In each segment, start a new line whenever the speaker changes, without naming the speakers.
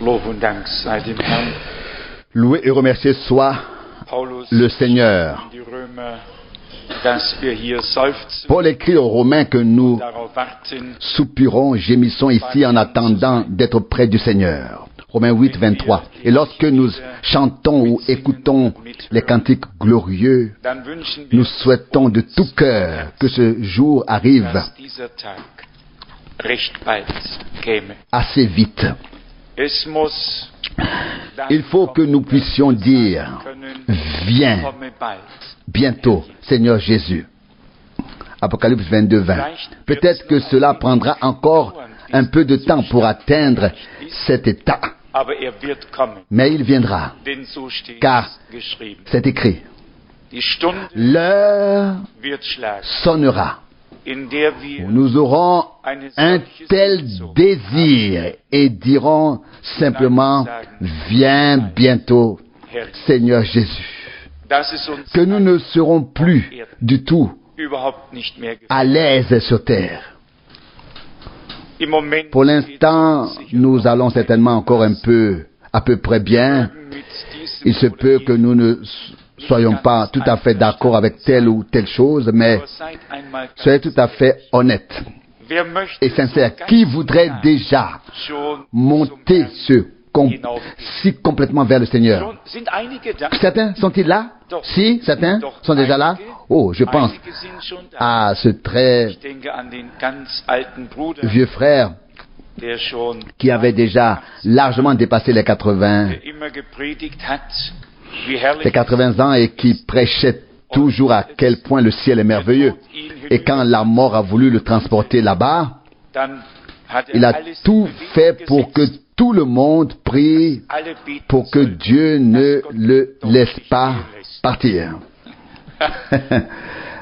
Lob und Dank sei dem Herrn.
Loué et remercié soit
Paulus
le Seigneur.
schrieb an die Römer, dass wir hier seufzen,
Paul écrit aux Romains que nous
darauf warten,
soupirons, gémissons ici en attendant d'être près du Seigneur. Romains 8, 23. Et lorsque nous chantons ou écoutons les cantiques glorieux,
dann wünschen
nous
wir
souhaitons de tout cœur que ce jour arrive
dass dieser Tag recht bald käme.
assez vite.
Es muss
Il faut que nous puissions dire, viens
komme bald.
bientôt, Seigneur Jésus. Apocalypse 22, 20. Peut-être que cela prendra encore un peu de temps pour atteindre cet état,
Aber wird kommen,
mais il viendra,
denn so steht
car
es geschrieben.
c'est écrit.
Die Stunde
L'heure
wird schlagen,
sonnera.
in der wir
Nous aurons un tel désir et dirons simplement, viens bientôt,
Herr,
Seigneur Jésus.
dass es uns
Que nous ne serons plus du tout
überhaupt nicht mehr gefällt.
à l'aise sur terre.
Im Moment
Pour l'instant, nous allons certainement encore à peu près bien.
mit diesem
Il se peut que nous ne soyons pas tout à fait d'accord avec telle ou telle chose, mais
Aber seid einmal ganz
soyez tout à fait honnête
Wer möchte
et sincère. Qui voudrait déjà
schon
monter si complètement vers le Seigneur?
Schon sind einige da?
Certains sont-ils là? Si, certains sont déjà là? Oh, je pense
Einige sind schon da.
à ce très
Ich denke an den ganz alten Bruder,
vieux frère
der schon
qui avait déjà largement dépassé les 80
der immer gepredigt hat, wie herrlich
les 80 ans et qui prêchait toujours à quel point le ciel est merveilleux. Et quand la mort a voulu le transporter là-bas,
dann hat
il a
alles
tout
in Bewegung
fait pour que
gesetzt,
tout le monde prie
alle beten
pour que
sollen,
Dieu ne
dass Gott
le
doch
laisse
nicht
pas
gehen lässt.
partir.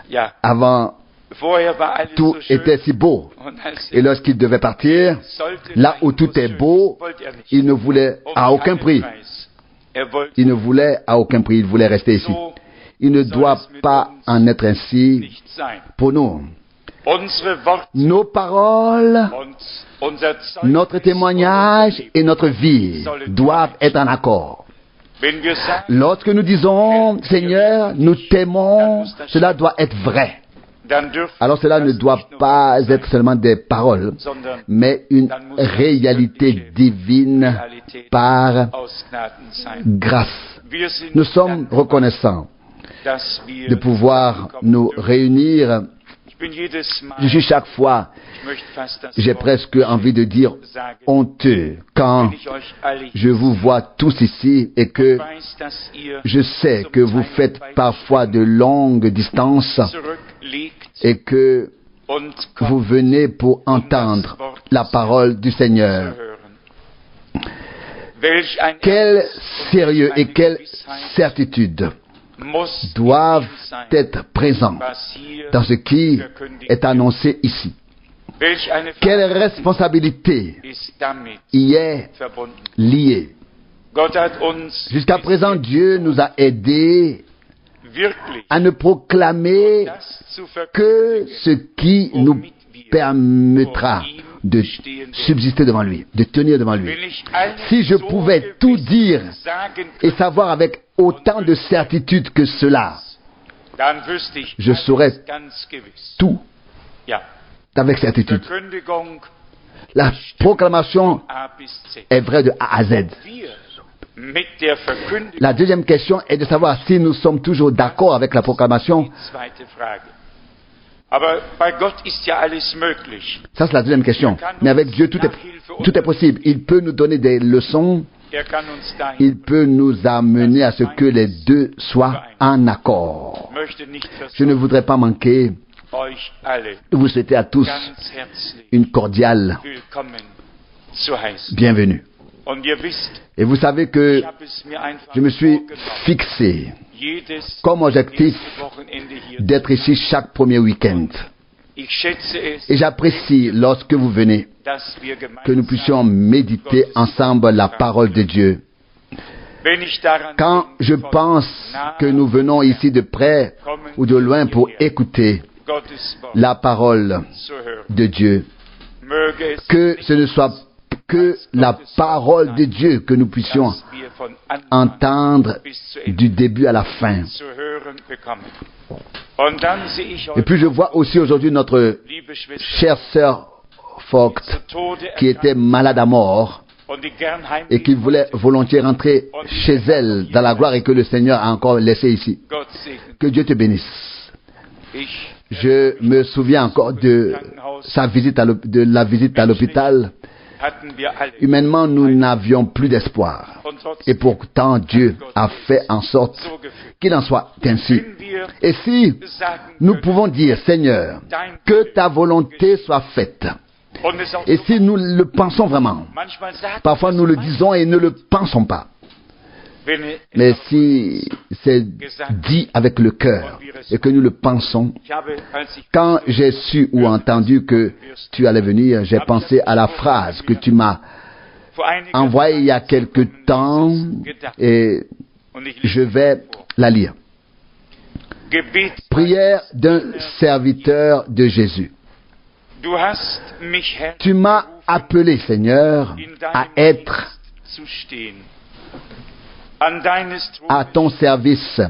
Ja,
Avant,
vorher war alles
tout
so schön
était si beau.
und als
Et lorsqu'il devait partir,
sollte
là
sein,
où tout
so
est
schön
beau,
ist, wollte er nicht.
il ne voulait à aucun
keinen
prix.
Preis. Er wollte
Il ne voulait à aucun prix, il voulait rester ici.
so
Il ne doit pas en être ainsi
nicht sein.
pour nous.
Unsere Worte
Nos paroles,
und unser Zeugnis
notre témoignage et notre vie doivent être en accord.
Wenn wir sagen,
Lorsque nous disons, Seigneur, nous t'aimons, cela doit être vrai.
dann dürfen
Alors cela ne doit pas être seulement des paroles,
sondern
mais une réalité divine
Realität
par
aus Gnaden sein.
grâce.
Wir sind
Nous sommes
dankbar,
reconnaissants
dass wir
de pouvoir nous réunir.
Ich bin jedes Mal,
Je suis chaque fois,
ich möchte fast das
j'ai
Wort
presque envie de dire
sagen,
honteux quand
wenn ich euch alle
je vous vois tous ici et que
weiß, dass ihr
je sais que vous faites parfois de longues distances
zurücklegt
et que
und
vous venez pour entendre la parole du
zu
Seigneur.
hören. Welch ein
Quel
Ernst und
sérieux
eine
et quelle
Gewissheit
certitude
muss
doivent
in sein,
être présents
was hier
dans ce qui
verkündigt
est annoncé ici.
Welch eine
Quelle
Verantwortung
responsabilité
ist damit
y est
verbunden.
liée.
Gott hat uns
Jusqu'à présent, Dieu nous a aidés
wirklich
à ne proclamer
das zu
que
verkündigen,
ce qui nous
womit wir
permettra
vor ihm
de
stehen werden.
subsister devant lui, de tenir devant lui.
Wenn ich alles
Si je
so
pouvais tout
gewiss
dire
sagen
et
könnte,
savoir avec autant de certitude que cela,
dann wüsste ich
je
alles
saurais
ganz gewiss.
tout
Ja,
avec certitude.
Verkündigung
La proclamation
A bis Z.
est vraie de A à Z.
Wir mit der Verkündigung,
La deuxième question est de savoir si nous sommes toujours d'accord avec la proclamation.
die zweite Frage. Aber bei Gott ist ja alles möglich.
Ça, c'est la deuxième question. Mais avec Dieu, tout est possible. Il peut nous donner des leçons.
Er kann uns dahin
Il peut nous amener à ce que les deux soient en accord.
möchte nicht
Je ne voudrais pas manquer
euch alle
de vous souhaiter à tous
ganz herzlich
une cordiale
willkommen zu heißen.
bienvenue.
Und ihr wisst,
Et vous savez que
ich habe es mir einfach
je me suis
vorgenommen,
fixé
jedes
comme objectif
nächste Wochenende hier.
d'être ici chaque premier week-end.
Ich schätze es,
Et j'apprécie lorsque vous venez
dass wir
que nous
gemeinsam,
puissions méditer ensemble la parole de Dieu.
wenn ich daran
Quand je
denke, von
pense
nah
que nous venons ici de près ou de loin pour écouter
Gottes Wort
la parole
zu hören,
de Dieu,
möge es
que ce ne soit que la parole de Dieu, que nous puissions entendre du début à la fin. Et puis je vois aussi aujourd'hui notre chère sœur Vogt, qui était malade à mort et qui voulait volontiers rentrer chez elle dans la gloire et que le Seigneur a encore laissé ici. Que Dieu te bénisse. Je me souviens encore de sa visite de la visite à l'hôpital. Humainement, nous n'avions plus d'espoir. Et pourtant, Dieu a fait en sorte qu'il en soit ainsi. Et si nous pouvons dire, Seigneur, que ta volonté soit faite, et si nous le pensons vraiment, parfois nous le disons et ne le pensons pas, mais si c'est dit avec le cœur et que nous le pensons, quand j'ai su ou entendu que tu allais venir, j'ai pensé à la phrase que tu m'as envoyée il y a quelque temps et je vais la lire. Prière d'un serviteur de Jésus. Tu m'as appelé, Seigneur, à être à ton service,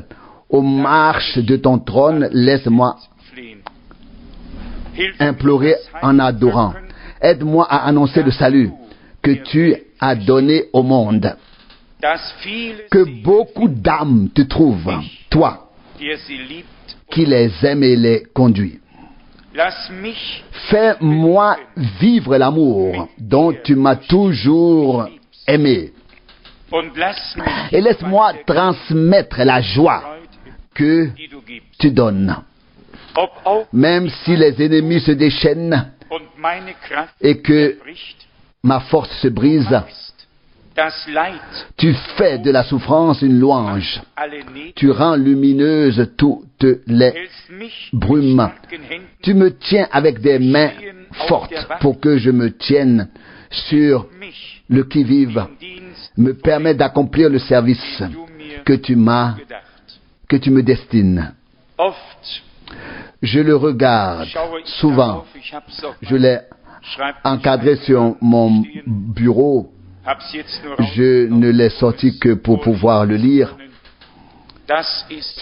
aux marches de ton trône. Laisse-moi implorer en adorant. Aide-moi à annoncer le salut que tu as donné au monde. Que beaucoup d'âmes te trouvent, toi, qui les aimes et les conduis. Fais-moi vivre l'amour dont tu m'as toujours aimé. Et laisse-moi transmettre la joie que tu donnes. Même si les ennemis se déchaînent et que ma force se brise, tu fais de la souffrance une louange. Tu rends lumineuses toutes les brumes. Tu me tiens avec des mains fortes pour que je me tienne sur le qui-vive. Me permet d'accomplir le service que tu me destines. Je le regarde souvent. Je l'ai encadré sur mon bureau. Je ne l'ai sorti que pour pouvoir le lire.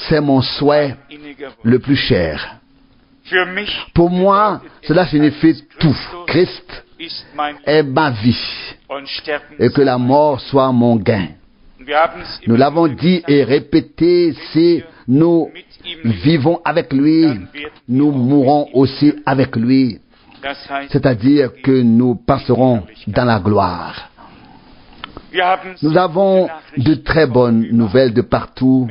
C'est mon souhait le plus cher. Pour moi, cela signifie tout. Christ est ma vie et que la mort soit mon gain. Nous l'avons dit et répété, si nous vivons avec lui, nous mourrons aussi avec lui. C'est-à-dire que nous passerons dans la gloire. Nous avons de très bonnes nouvelles de partout.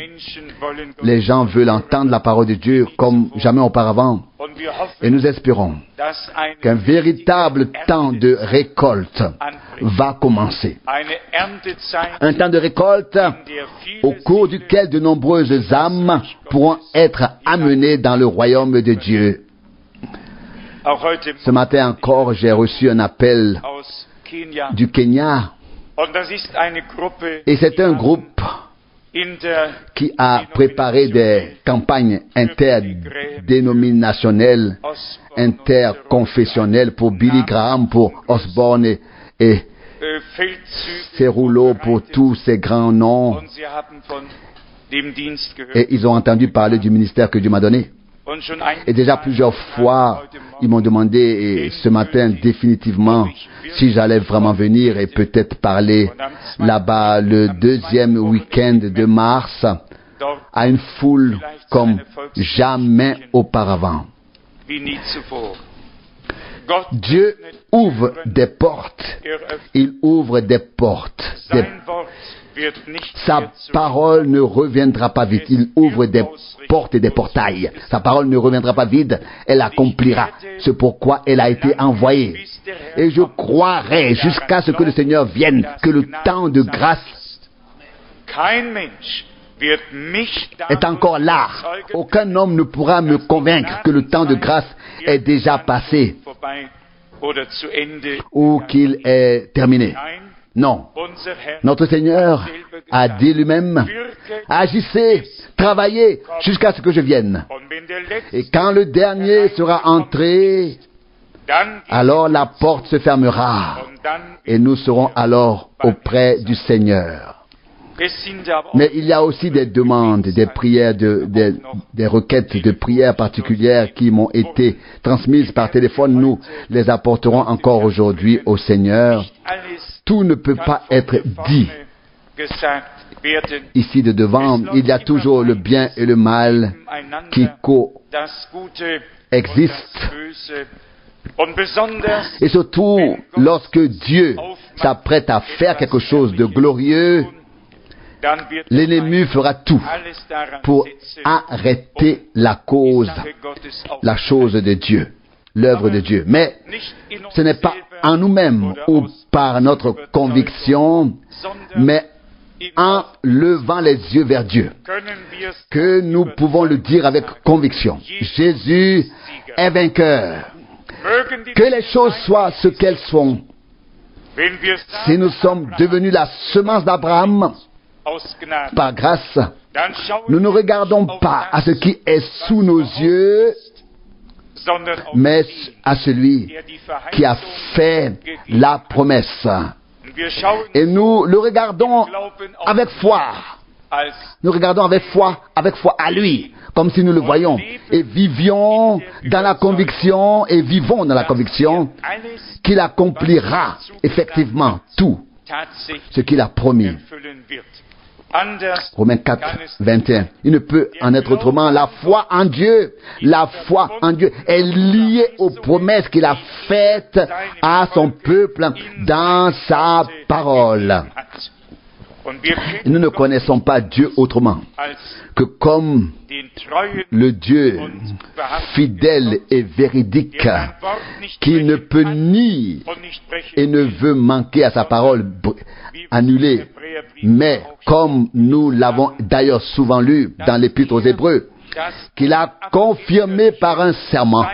Les gens veulent entendre la parole de Dieu comme jamais auparavant. Et nous espérons qu'un véritable temps de récolte va commencer. Un temps de récolte au cours duquel de nombreuses âmes pourront être amenées dans le royaume de Dieu. Ce matin encore, j'ai reçu un appel du Kenya. Et c'est un groupe qui a préparé des campagnes interdénominationnelles, interconfessionnelles pour Billy Graham, pour Osborne et Cerulo, pour tous ces grands noms. Et ils ont entendu parler du ministère que Dieu m'a donné. Et déjà plusieurs fois, ils m'ont demandé ce matin définitivement si j'allais vraiment venir et peut-être parler là-bas le deuxième week-end de mars à une foule comme jamais auparavant. Dieu ouvre des portes. Il ouvre des portes. Sa parole ne reviendra pas vite. Il ouvre des portes et des portails. Sa parole ne reviendra pas vide. Elle accomplira ce pourquoi elle a été envoyée. Et je croirai jusqu'à ce que le Seigneur vienne, que le temps de grâce est encore là. Aucun homme ne pourra me convaincre que le temps de grâce est déjà passé ou qu'il est terminé. Non. Notre Seigneur a dit lui-même, agissez, travaillez jusqu'à ce que je vienne. Et quand le dernier sera entré, alors la porte se fermera et nous serons alors auprès du Seigneur. Mais il y a aussi des demandes, des prières, des requêtes de prières particulières qui m'ont été transmises par téléphone. Nous les apporterons encore aujourd'hui au Seigneur. Tout ne peut pas être dit. Ici de devant, il y a toujours le bien et le mal qui coexistent. Et surtout, lorsque Dieu s'apprête à faire quelque chose de glorieux, l'ennemi fera tout pour arrêter la cause, la chose de Dieu, l'œuvre de Dieu. Mais ce n'est pas en nous-mêmes ou par notre conviction, mais en levant les yeux vers Dieu, que nous pouvons le dire avec conviction. Jésus est vainqueur. Que les choses soient ce qu'elles sont. Si nous sommes devenus la semence d'Abraham, par grâce, nous ne regardons pas à ce qui est sous nos yeux, mais à celui qui a fait la promesse. Et nous le regardons avec foi. Nous regardons avec foi à lui, comme si nous le voyions. Et vivions dans la conviction, et vivons dans la conviction qu'il accomplira effectivement tout ce qu'il a promis. Romains 4, 21. Il ne peut en être autrement. La foi en Dieu est liée aux promesses qu'il a faites à son peuple dans sa parole. Et nous ne connaissons pas Dieu autrement que comme le Dieu fidèle et véridique qui ne peut ni et ne veut manquer à sa parole, annuler, mais comme nous l'avons d'ailleurs souvent lu dans l'Épître aux Hébreux, qu'il a confirmé par un serment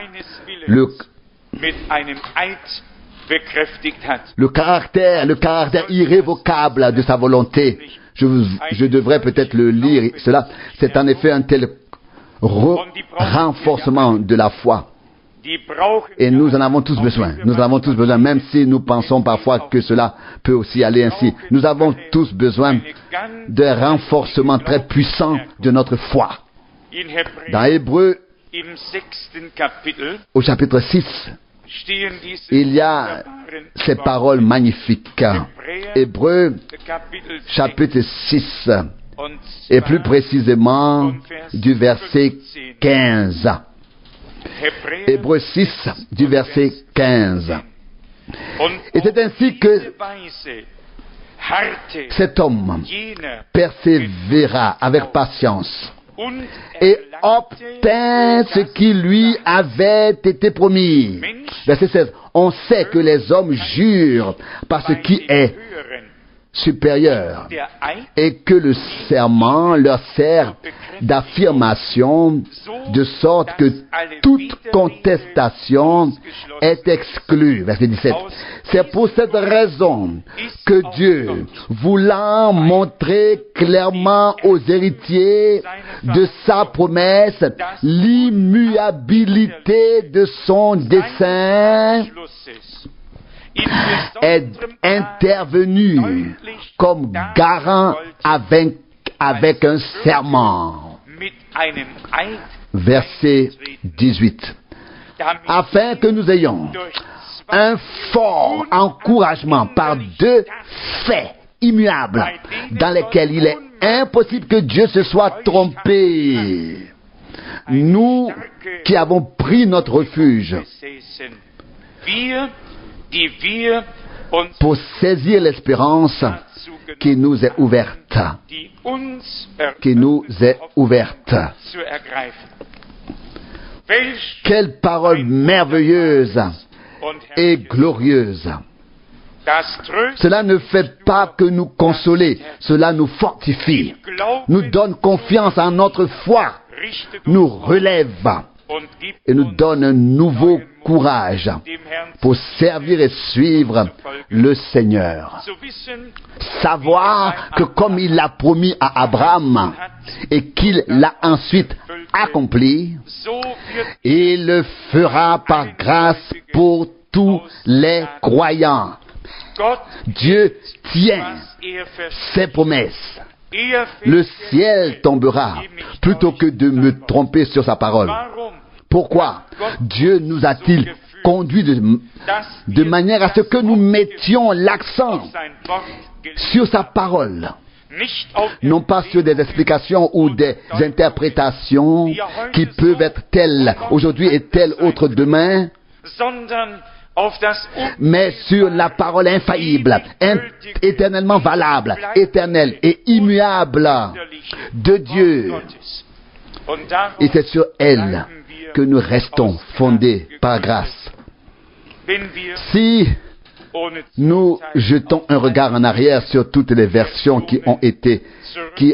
le caractère irrévocable de sa volonté. Je devrais peut-être le lire, cela. C'est en effet un tel renforcement de la foi. Et nous en avons tous besoin. Nous en avons tous besoin, même si nous pensons parfois que cela peut aussi aller ainsi. Nous avons tous besoin d'un renforcement très puissant de notre foi. Dans Hébreux, au chapitre 6, il y a ces paroles magnifiques. Hébreux, chapitre 6, et plus précisément du verset 15. Hébreux 6, du verset 15. Et c'est ainsi que cet homme persévéra avec patience et obtint ce qui lui avait été promis. Verset 16. On sait que les hommes jurent par ce qui est supérieur et que le serment leur sert d'affirmation de sorte que toute contestation est exclue. Verset 17. C'est pour cette raison que Dieu, voulant montrer clairement aux héritiers de sa promesse l'immuabilité de son dessein, est intervenu comme garant avec un serment. Verset 18. Afin que nous ayons un fort encouragement par deux faits immuables dans lesquels il est impossible que Dieu se soit trompé. Nous qui avons pris notre refuge pour saisir l'espérance qui nous est ouverte. Quelle parole merveilleuse et glorieuse. Cela ne fait pas que nous consoler, cela nous fortifie, nous donne confiance en notre foi, nous relève et nous donne un nouveau courage pour servir et suivre le Seigneur. Savoir que comme il l'a promis à Abraham et qu'il l'a ensuite accompli, il le fera par grâce pour tous les croyants. Dieu tient ses promesses. Le ciel tombera plutôt que de me tromper sur sa parole. Pourquoi Dieu nous a-t-il conduits de manière à ce que nous mettions l'accent sur sa parole, non pas sur des explications ou des interprétations qui peuvent être telles aujourd'hui et telles autres demain, mais sur la parole infaillible, éternellement valable, éternelle et immuable de Dieu. Et c'est sur elle que nous restons fondés par grâce. Si nous jetons un regard en arrière sur toutes les versions qui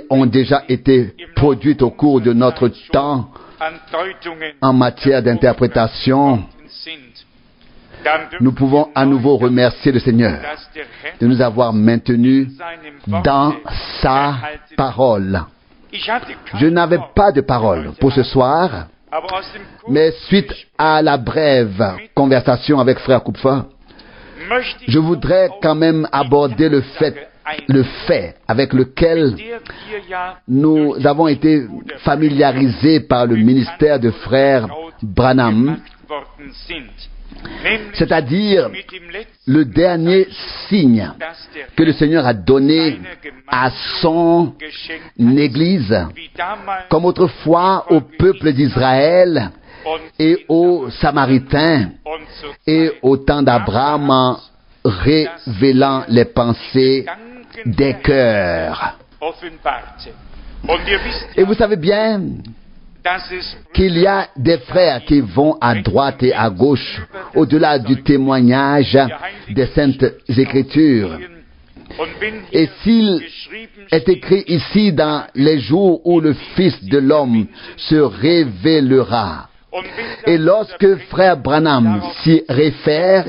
ont déjà été produites au cours de notre temps en matière d'interprétation, nous pouvons à nouveau remercier le Seigneur de nous avoir maintenus dans sa parole. Je n'avais pas de parole pour ce soir, mais suite à la brève conversation avec Frère Kupfer, je voudrais quand même aborder le fait avec lequel nous avons été familiarisés par le ministère de Frère Branham, c'est-à-dire le dernier signe que le Seigneur a donné à son Église, comme autrefois au peuple d'Israël et aux Samaritains et au temps d'Abraham, en révélant les pensées des cœurs. Et vous savez bien qu'il y a des frères qui vont à droite et à gauche, au-delà du témoignage des Saintes Écritures. Et s'il est écrit ici dans les jours où le Fils de l'homme se révélera, et lorsque Frère Branham s'y réfère,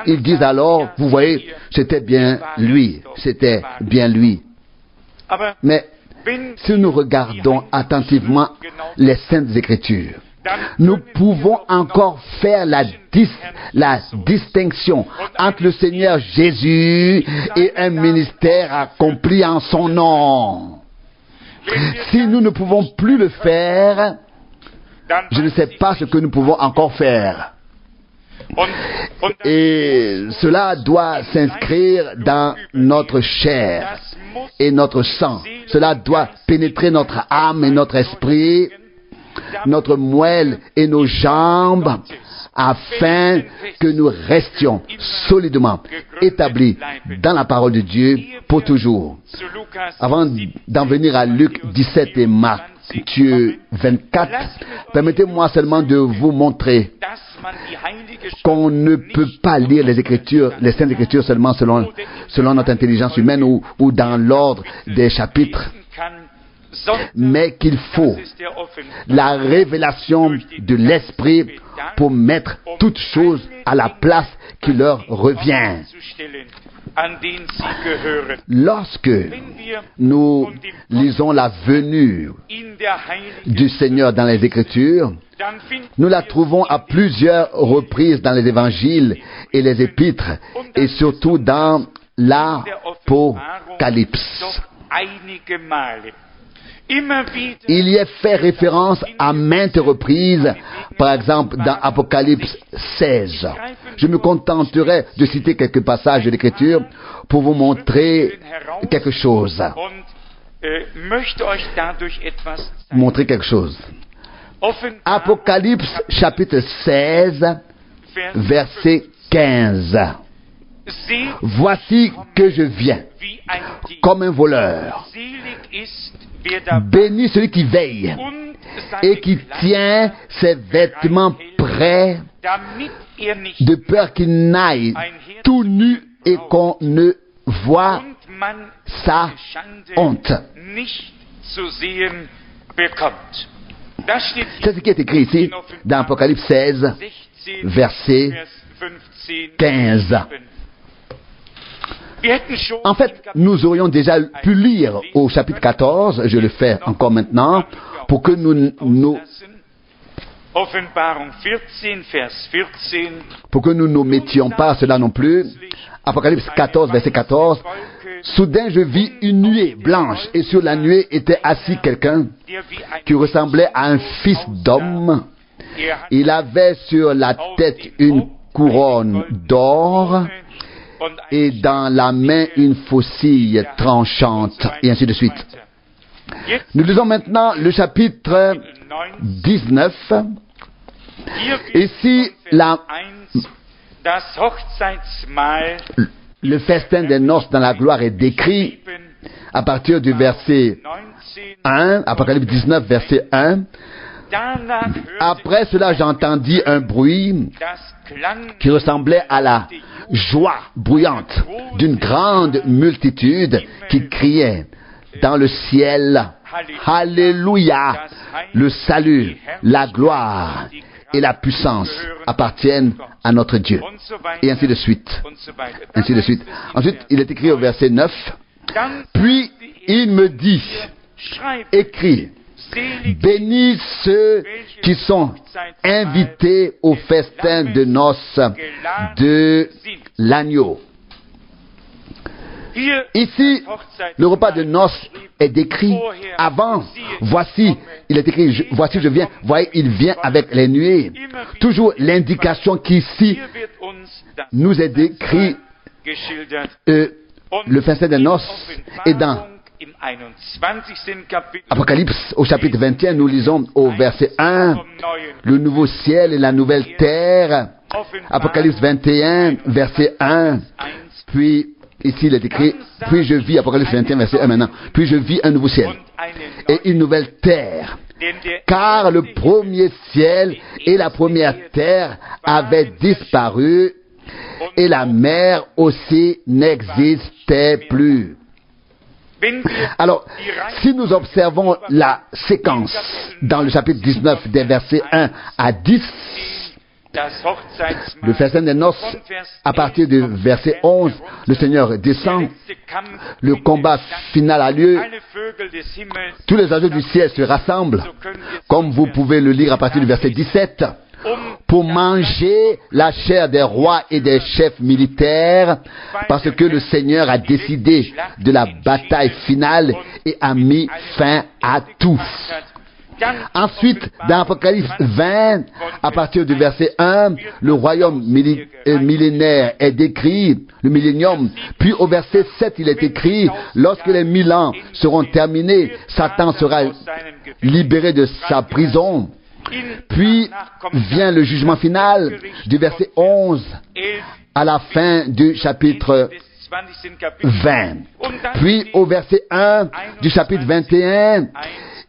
ils disent alors, vous voyez, c'était bien lui. Mais si nous regardons attentivement les Saintes Écritures, nous pouvons encore faire la distinction entre le Seigneur Jésus et un ministère accompli en son nom. Si nous ne pouvons plus le faire, je ne sais pas ce que nous pouvons encore faire. Et cela doit s'inscrire dans notre chair et notre sang. Cela doit pénétrer notre âme et notre esprit, notre moelle et nos jambes, afin que nous restions solidement établis dans la parole de Dieu pour toujours. Avant d'en venir à Luc 17 et Matthieu 24, permettez-moi seulement de vous montrer qu'on ne peut pas lire les Écritures, les Saintes Écritures seulement selon notre intelligence humaine ou dans l'ordre des chapitres, mais qu'il faut la révélation de l'Esprit pour mettre toutes choses à la place qui leur revient. Lorsque nous lisons la venue du Seigneur dans les Écritures, nous la trouvons à plusieurs reprises dans les évangiles et les épîtres, et surtout dans l'Apocalypse. Il y est fait référence à maintes reprises, par exemple dans Apocalypse 16. Je me contenterai de citer quelques passages de l'Écriture pour vous montrer quelque chose. Apocalypse chapitre 16, verset 15. Voici que je viens comme un voleur. Béni celui qui veille et qui tient ses vêtements prêts, de peur qu'il n'aille tout nu et qu'on ne voie sa honte. C'est ce qui est écrit ici dans Apocalypse 16, verset 15. En fait, nous aurions déjà pu lire au chapitre 14, je le fais encore maintenant, pour que nous ne mettions pas à cela non plus. Apocalypse 14, verset 14. Soudain, je vis une nuée blanche, et sur la nuée était assis quelqu'un qui ressemblait à un fils d'homme. Il avait sur la tête une couronne d'or, et dans la main une faucille tranchante, et ainsi de suite. Nous lisons maintenant le chapitre 19. Ici, le festin des noces dans la gloire est décrit à partir du verset 1, Apocalypse 19, verset 1. Après cela, j'entendis un bruit qui ressemblait à la joie bruyante d'une grande multitude qui criait dans le ciel, Alléluia, le salut, la gloire et la puissance appartiennent à notre Dieu. Et ainsi de suite. Ainsi de suite. Ensuite, il est écrit au verset 9, puis il me dit, écris, bénis ceux qui sont invités au festin de noces de l'agneau. Ici, le repas de noces est décrit avant. Voici, il est écrit, voici je viens. Voyez, il vient avec les nuées. Toujours l'indication qu'ici nous est décrit le festin des noces. Et dans Apocalypse, au chapitre 21, nous lisons au verset 1, le nouveau ciel et la nouvelle terre. Apocalypse 21, verset 1. Puis, ici, il est écrit, puis je vis, Apocalypse 21, verset 1 maintenant, puis je vis un nouveau ciel et une nouvelle terre. Car le premier ciel et la première terre avaient disparu et la mer aussi n'existait plus. Alors, si nous observons la séquence dans le chapitre 19 des versets 1 à 10, le festin des noces, à partir du verset 11, le Seigneur descend, le combat final a lieu, tous les oiseaux du ciel se rassemblent, comme vous pouvez le lire à partir du verset 17, pour manger la chair des rois et des chefs militaires, parce que le Seigneur a décidé de la bataille finale et a mis fin à tout. Ensuite, dans Apocalypse 20, à partir du verset 1, le royaume millénaire est décrit, le millénium. Puis au verset 7, il est écrit, lorsque les 1000 ans seront terminés, Satan sera libéré de sa prison. Puis vient le jugement final du verset 11 à la fin du chapitre 20. Puis au verset 1 du chapitre 21,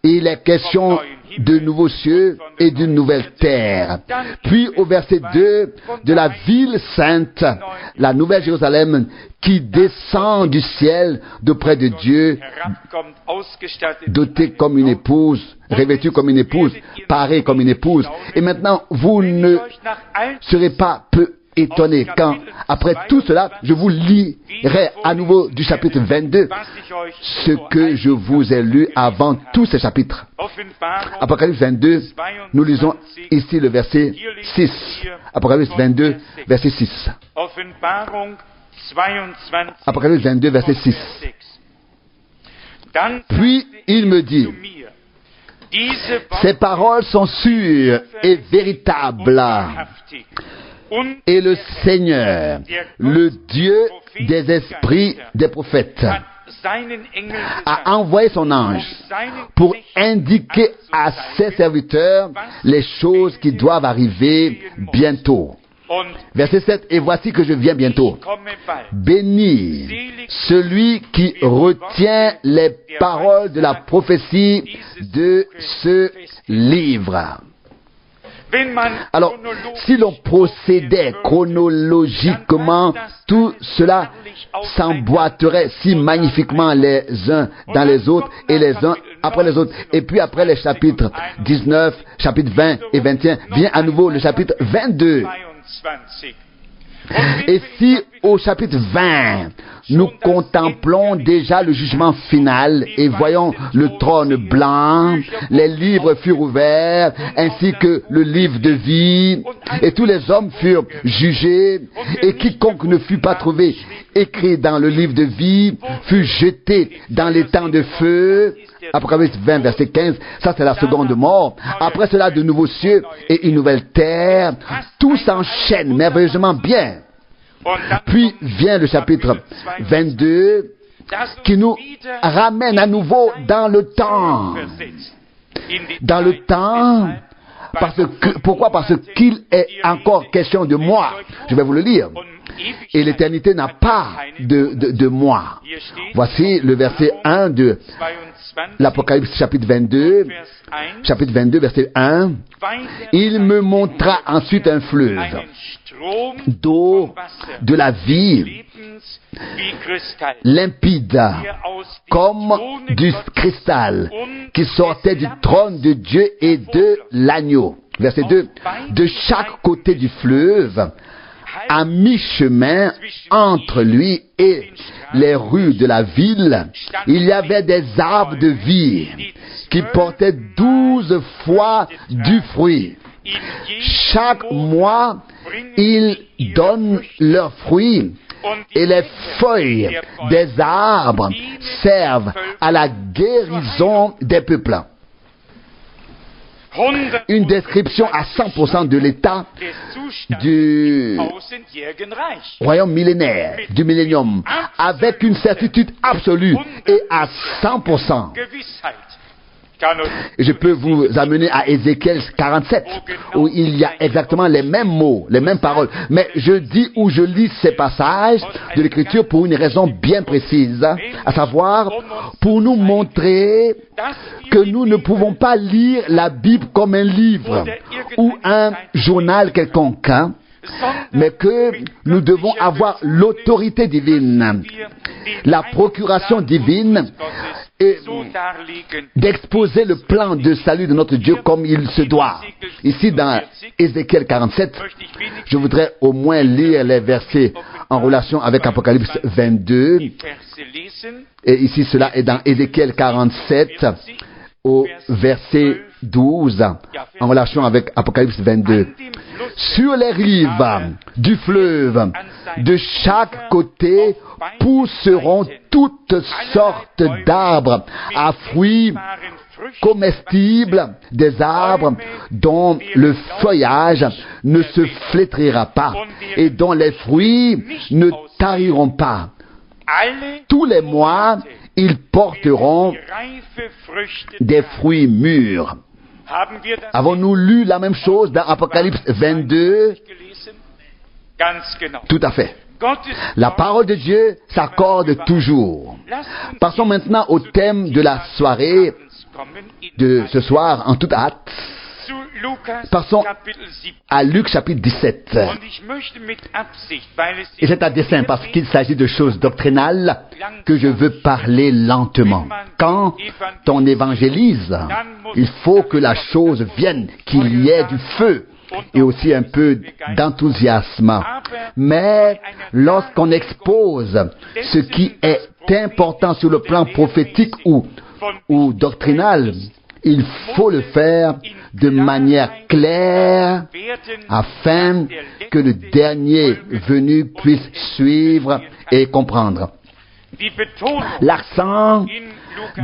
il est question de nouveaux cieux et d'une nouvelle terre. Puis au verset 2, de la ville sainte, la nouvelle Jérusalem, qui descend du ciel d'auprès de Dieu, dotée comme une épouse, revêtue comme une épouse, parée comme une épouse. Et maintenant, vous ne serez pas peu étonné quand, après tout cela, je vous lirai à nouveau du chapitre 22 ce que je vous ai lu avant tous ces chapitres. Apocalypse 22, nous lisons ici le verset 6. Apocalypse 22, verset 6. Apocalypse 22, verset 6. Puis il me dit, ces paroles sont sûres et véritables. Et le Seigneur, le Dieu des esprits des prophètes, a envoyé son ange pour indiquer à ses serviteurs les choses qui doivent arriver bientôt. Verset 7, et voici que je viens bientôt. Béni celui qui retient les paroles de la prophétie de ce livre. Alors, si l'on procédait chronologiquement, tout cela s'emboîterait si magnifiquement les uns dans les autres et les uns après les autres. Et puis après les chapitres 19, chapitres 20 et 21, vient à nouveau le chapitre 22. Et si au chapitre 20, nous contemplons déjà le jugement final et voyons le trône blanc, les livres furent ouverts, ainsi que le livre de vie, et tous les hommes furent jugés, et quiconque ne fut pas trouvé écrit dans le livre de vie fut jeté dans les temps de feu. Apocalypse 20, verset 15, ça c'est la seconde mort. Après cela, de nouveaux cieux et une nouvelle terre. Tout s'enchaîne merveilleusement bien. Puis vient le chapitre 22 qui nous ramène à nouveau dans le temps. Dans le temps, pourquoi? Parce qu'il est encore question de moi. Je vais vous le lire. Et l'éternité n'a pas de moi. Voici le verset 1 de l'Apocalypse chapitre 22, verset 1. Il me montra ensuite un fleuve d'eau de la vie, limpide, comme du cristal, qui sortait du trône de Dieu et de l'agneau. Verset 2. De chaque côté du fleuve, à mi-chemin entre lui et les rues de la ville, il y avait des arbres de vie qui portaient 12 fois du fruit. Chaque mois, ils donnent leurs fruits et les feuilles des arbres servent à la guérison des peuples. Une description à 100% de l'état du royaume millénaire, du millénium, avec une certitude absolue et à 100%. Je peux vous amener à Ézéchiel 47, où il y a exactement les mêmes mots, les mêmes paroles. Mais je dis ou je lis ces passages de l'Écriture pour une raison bien précise, à savoir pour nous montrer que nous ne pouvons pas lire la Bible comme un livre ou un journal quelconque, mais que nous devons avoir l'autorité divine, la procuration divine, et d'exposer le plan de salut de notre Dieu comme il se doit. Ici dans Ézéchiel 47, je voudrais au moins lire les versets en relation avec Apocalypse 22. Et ici cela est dans Ézéchiel 47 au verset 12 en relation avec Apocalypse 22. Sur les rives du fleuve, de chaque côté, pousseront toutes sortes d'arbres à fruits comestibles, des arbres dont le feuillage ne se flétrira pas et dont les fruits ne tariront pas. Tous les mois, ils porteront des fruits mûrs. Avons-nous lu la même chose dans Apocalypse 22? Tout à fait. La parole de Dieu s'accorde toujours. Passons maintenant au thème de la soirée de ce soir en toute hâte. Passons à Luc chapitre 17. Et c'est à dessein parce qu'il s'agit de choses doctrinales que je veux parler lentement. Quand on évangélise, il faut que la chose vienne, qu'il y ait du feu et aussi un peu d'enthousiasme. Mais lorsqu'on expose ce qui est important sur le plan prophétique ou doctrinal, il faut le faire de manière claire afin que le dernier venu puisse suivre et comprendre. L'accent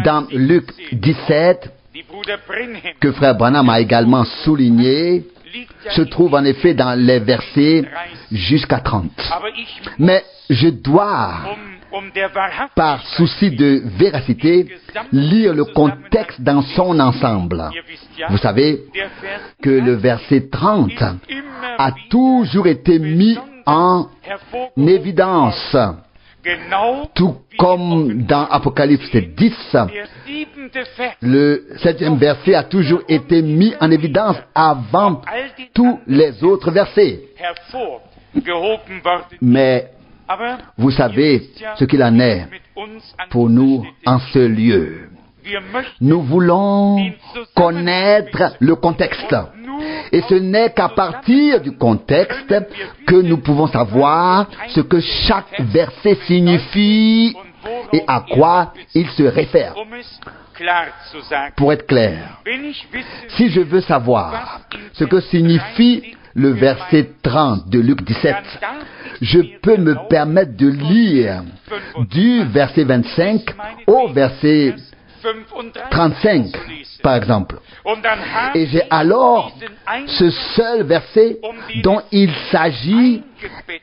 dans Luc 17, que frère Branham a également souligné, se trouve en effet dans les versets jusqu'à 30. Mais je dois, par souci de véracité, lire le contexte dans son ensemble. Vous savez que le verset 30 a toujours été mis en évidence Tout comme dans Apocalypse 10, le 7e verset a toujours été mis en évidence avant tous les autres versets. Mais vous savez ce qu'il en est pour nous en ce lieu. Nous voulons connaître le contexte. Et ce n'est qu'à partir du contexte que nous pouvons savoir ce que chaque verset signifie et à quoi il se réfère. Pour être clair, si je veux savoir ce que signifie le verset 30 de Luc 17, je peux me permettre de lire du verset 25 au verset 35, par exemple. Et j'ai alors ce seul verset dont il s'agit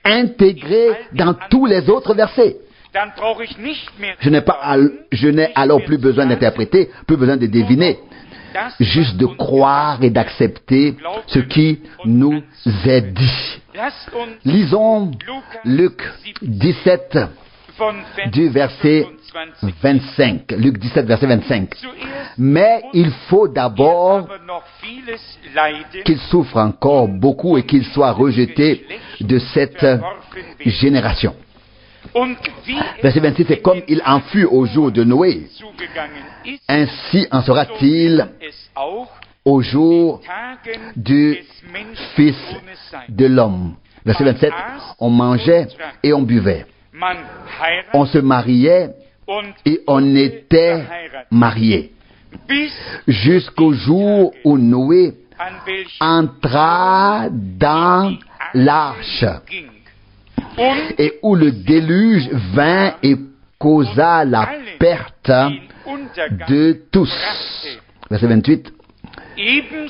intégré dans tous les autres versets. Je n'ai alors plus besoin d'interpréter, plus besoin de deviner, juste de croire et d'accepter ce qui nous est dit. Lisons Luc 17 du verset 25. Luc 17, verset 25. Mais il faut d'abord qu'il souffre encore beaucoup et qu'il soit rejeté de cette génération. Verset 26, c'est comme il en fut au jour de Noé. Ainsi en sera-t-il au jour du Fils de l'homme. Verset 27, on mangeait et on buvait. On se mariait et on était mariés. Jusqu'au jour où Noé entra dans l'arche et où le déluge vint et causa la perte de tous. Verset 28.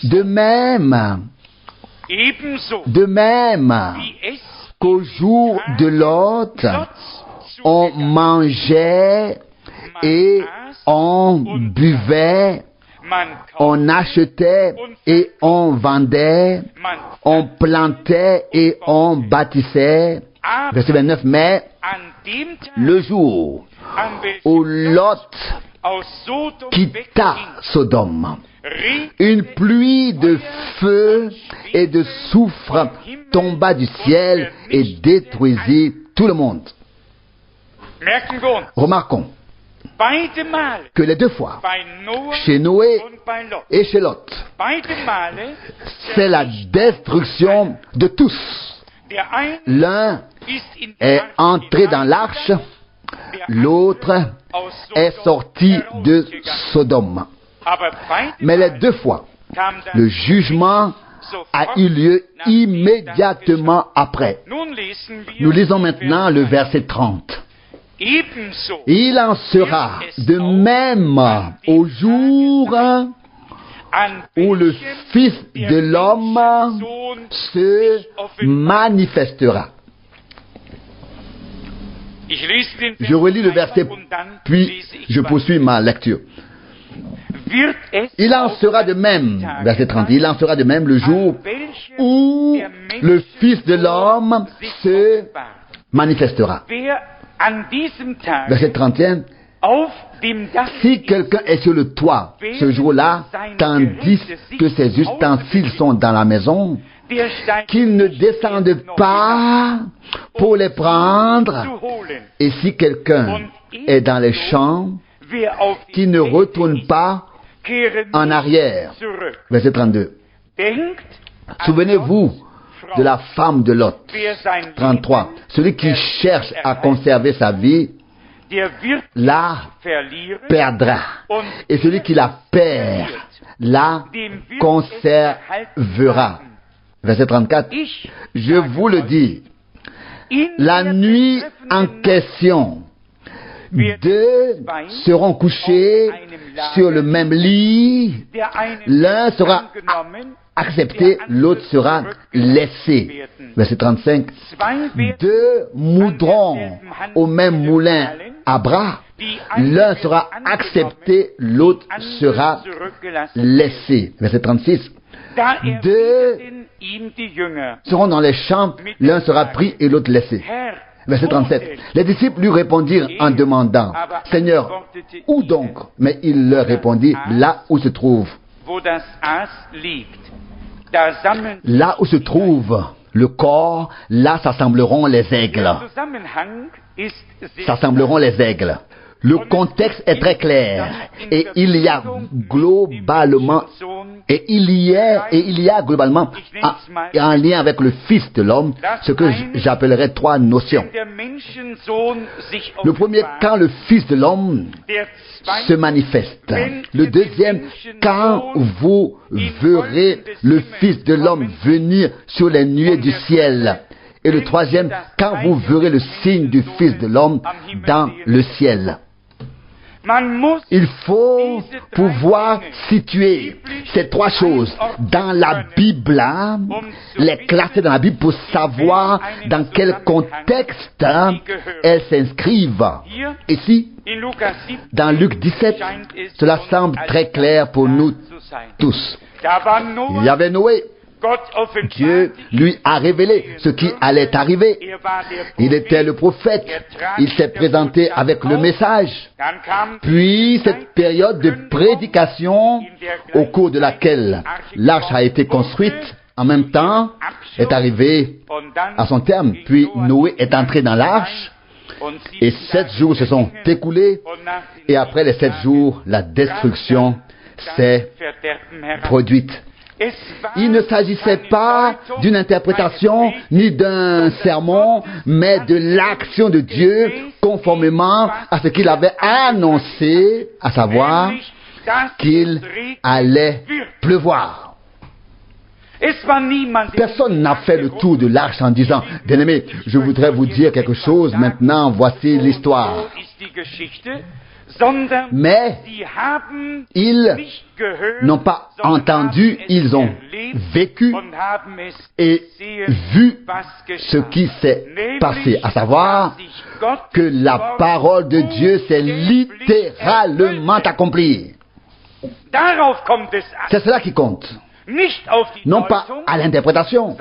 De même qu'au jour de Lot, on mangeait et on buvait, on achetait et on vendait, on plantait et on bâtissait. Verset 29, mais le jour où Lot quitta Sodome, une pluie de feu et de soufre tomba du ciel et détruisit tout le monde. Remarquons que les deux fois, chez Noé et chez Lot, c'est la destruction de tous. L'un est entré dans l'arche, l'autre est sorti de Sodome. Mais les deux fois, le jugement a eu lieu immédiatement après. Nous lisons maintenant le verset 30. Il en sera de même au jour où le Fils de l'homme se manifestera. Je relis le verset, puis je poursuis ma lecture. Il en sera de même, verset 30, il en sera de même le jour où le Fils de l'homme se manifestera. Verset 31, si quelqu'un est sur le toit ce jour-là, tandis que ses ustensiles sont dans la maison, qu'il ne descende pas pour les prendre, et si quelqu'un est dans les champs, qu'il ne retourne pas en arrière. Verset 32. Souvenez-vous de la femme de Lot. 33. Celui qui cherche à conserver sa vie la perdra. Et celui qui la perd la conservera. Verset 34. Je vous le dis, la nuit en question, deux seront couchés sur le même lit, l'un sera accepté, l'autre sera laissé. Verset 35. Deux moudront au même moulin à bras, l'un sera accepté, l'autre sera laissé. Verset 36. Deux seront dans les champs, l'un sera pris et l'autre laissé. Verset 37. Les disciples lui répondirent en demandant, Seigneur, où donc? Mais il leur répondit, là où se trouve. Là où se trouve le corps, là s'assembleront les aigles. S'assembleront les aigles. Le contexte est très clair et il y a globalement en lien avec le Fils de l'homme ce que j'appellerais trois notions. Le premier, quand le Fils de l'homme se manifeste. Le deuxième, quand vous verrez le Fils de l'homme venir sur les nuées du ciel. Et le troisième, quand vous verrez le signe du Fils de l'homme dans le ciel. Il faut pouvoir situer ces trois choses dans la Bible, les classer dans la Bible pour savoir dans quel contexte elles s'inscrivent. Ici, dans Luc 17, cela semble très clair pour nous tous. Il y avait Noé. Dieu lui a révélé ce qui allait arriver. Il était le prophète. Il s'est présenté avec le message. Puis cette période de prédication au cours de laquelle l'arche a été construite en même temps est arrivée à son terme. Puis Noé est entré dans l'arche et 7 jours se sont écoulés et après les 7 jours, la destruction s'est produite. Il ne s'agissait pas d'une interprétation ni d'un sermon, mais de l'action de Dieu conformément à ce qu'il avait annoncé, à savoir qu'il allait pleuvoir. Personne n'a fait le tour de l'arche en disant, bien-aimés, je voudrais vous dire quelque chose, maintenant voici l'histoire. Mais ils n'ont pas entendu, ils ont vécu et vu ce qui s'est passé, à savoir que la parole de Dieu s'est littéralement accomplie. C'est cela qui compte. Non pas à l'interprétation,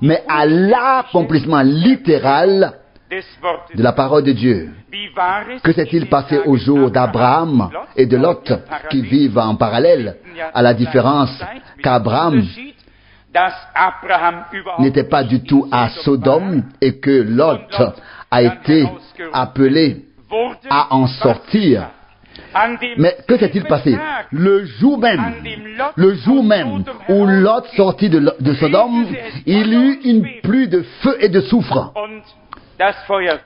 mais à l'accomplissement littéral de la parole de Dieu. Que s'est-il passé au jour d'Abraham et de Lot qui vivent en parallèle, à la différence qu'Abraham n'était pas du tout à Sodome et que Lot a été appelé à en sortir. Mais que s'est-il passé? Le jour même où Lot sortit de Sodome, il y eut une pluie de feu et de soufre.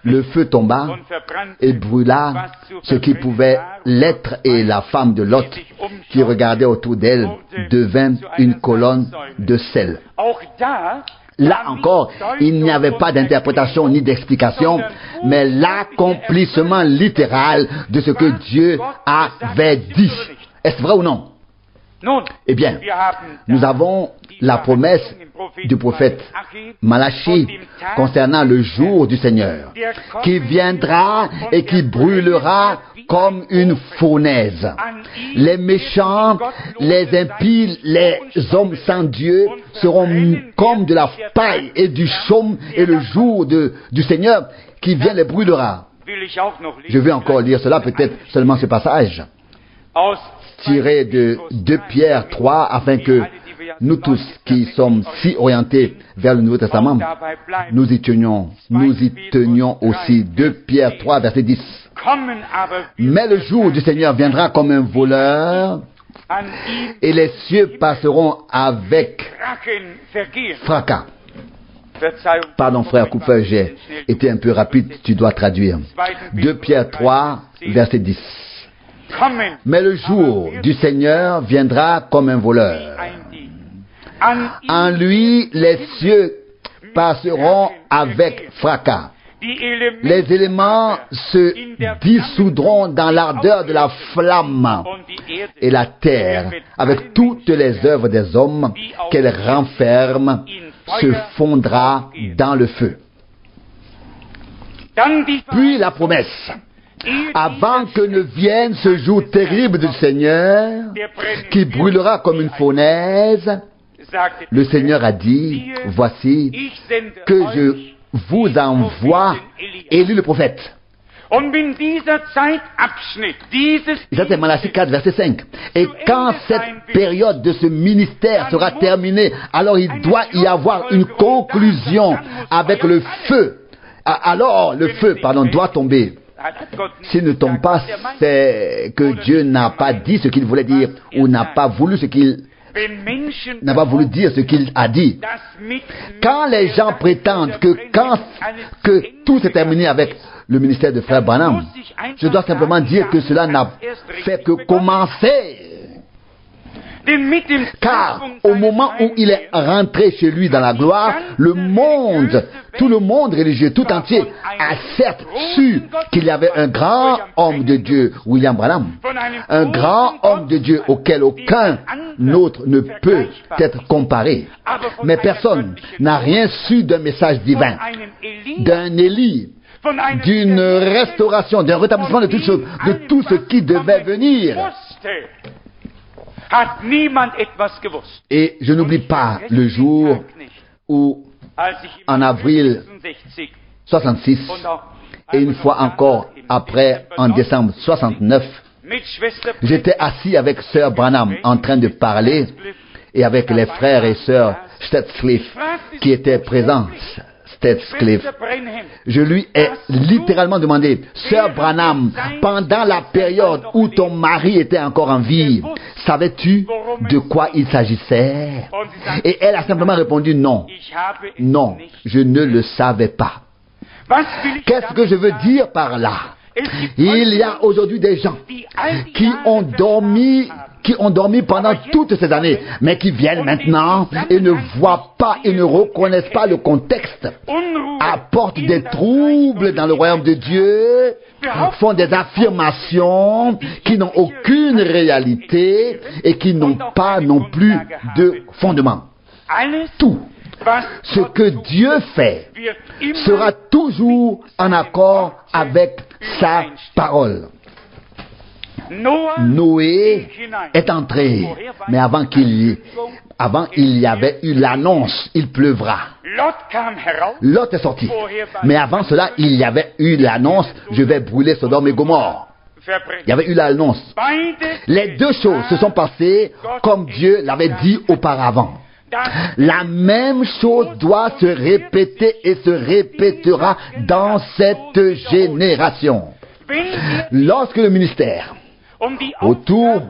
Le feu tomba et brûla ce qui pouvait l'être et la femme de Lot qui regardait autour d'elle devint une colonne de sel. Là encore, il n'y avait pas d'interprétation ni d'explication, mais l'accomplissement littéral de ce que Dieu avait dit. Est-ce vrai ou non? Eh bien, nous avons la promesse du prophète Malachie concernant le jour du Seigneur, qui viendra et qui brûlera comme une fournaise. Les méchants, les impies, les hommes sans Dieu seront comme de la paille et du chaume, et le jour du Seigneur qui vient les brûlera. Je vais encore lire cela, peut-être seulement ce passage, tiré de 2 Pierre 3, afin que nous tous qui sommes si orientés vers le Nouveau Testament, nous y tenions aussi. 2 Pierre 3, verset 10. Mais le jour du Seigneur viendra comme un voleur, et les cieux passeront avec fracas. Pardon, frère Cooper, j'ai été un peu rapide, tu dois traduire. 2 Pierre 3, verset 10. Mais le jour du Seigneur viendra comme un voleur. En lui, les cieux passeront avec fracas. Les éléments se dissoudront dans l'ardeur de la flamme, et la terre, avec toutes les œuvres des hommes qu'elle renferme, se fondra dans le feu. Puis la promesse. Avant que ne vienne ce jour terrible du Seigneur, qui brûlera comme une fournaise, le Seigneur a dit, voici que je vous envoie Élie le prophète. Ça c'est Malachie 4, verset 5. Et quand cette période de ce ministère sera terminée, alors il doit y avoir une conclusion avec le feu. Alors le feu, doit tomber. S'il ne tombe pas, c'est que Dieu n'a pas dit ce qu'il voulait dire ou n'a pas voulu dire ce qu'il a dit. Quand les gens prétendent que tout s'est terminé avec le ministère de Frère Branham, je dois simplement dire que cela n'a fait que commencer. Car au moment où il est rentré chez lui dans la gloire, tout le monde religieux, tout entier, a certes su qu'il y avait un grand homme de Dieu, William Branham, un grand homme de Dieu auquel aucun autre ne peut être comparé. Mais personne n'a rien su d'un message divin, d'un Élie, d'une restauration, d'un rétablissement de toutes choses, de tout ce qui devait venir. Et je n'oublie pas le jour où, en avril 66, et une fois encore après, en décembre 69, j'étais assis avec Sœur Branham en train de parler, et avec les frères et sœurs Stetcliffe qui étaient présents. Je lui ai littéralement demandé, Sœur Branham, pendant la période où ton mari était encore en vie, savais-tu de quoi il s'agissait? Et elle a simplement répondu non. Non, je ne le savais pas. Qu'est-ce que je veux dire par là? Il y a aujourd'hui des gens qui ont dormi pendant toutes ces années, mais qui viennent maintenant et ne voient pas et ne reconnaissent pas le contexte, apportent des troubles dans le royaume de Dieu, font des affirmations qui n'ont aucune réalité et qui n'ont pas non plus de fondement. Tout ce que Dieu fait sera toujours en accord avec sa parole. Noé est entré, mais avant il y avait eu l'annonce, il pleuvra. Lot est sorti, mais avant cela il y avait eu l'annonce, je vais brûler Sodome et Gomorrhe. Il y avait eu l'annonce. Les deux choses se sont passées comme Dieu l'avait dit auparavant. La même chose doit se répéter et se répétera dans cette génération. Lorsque le ministère, autour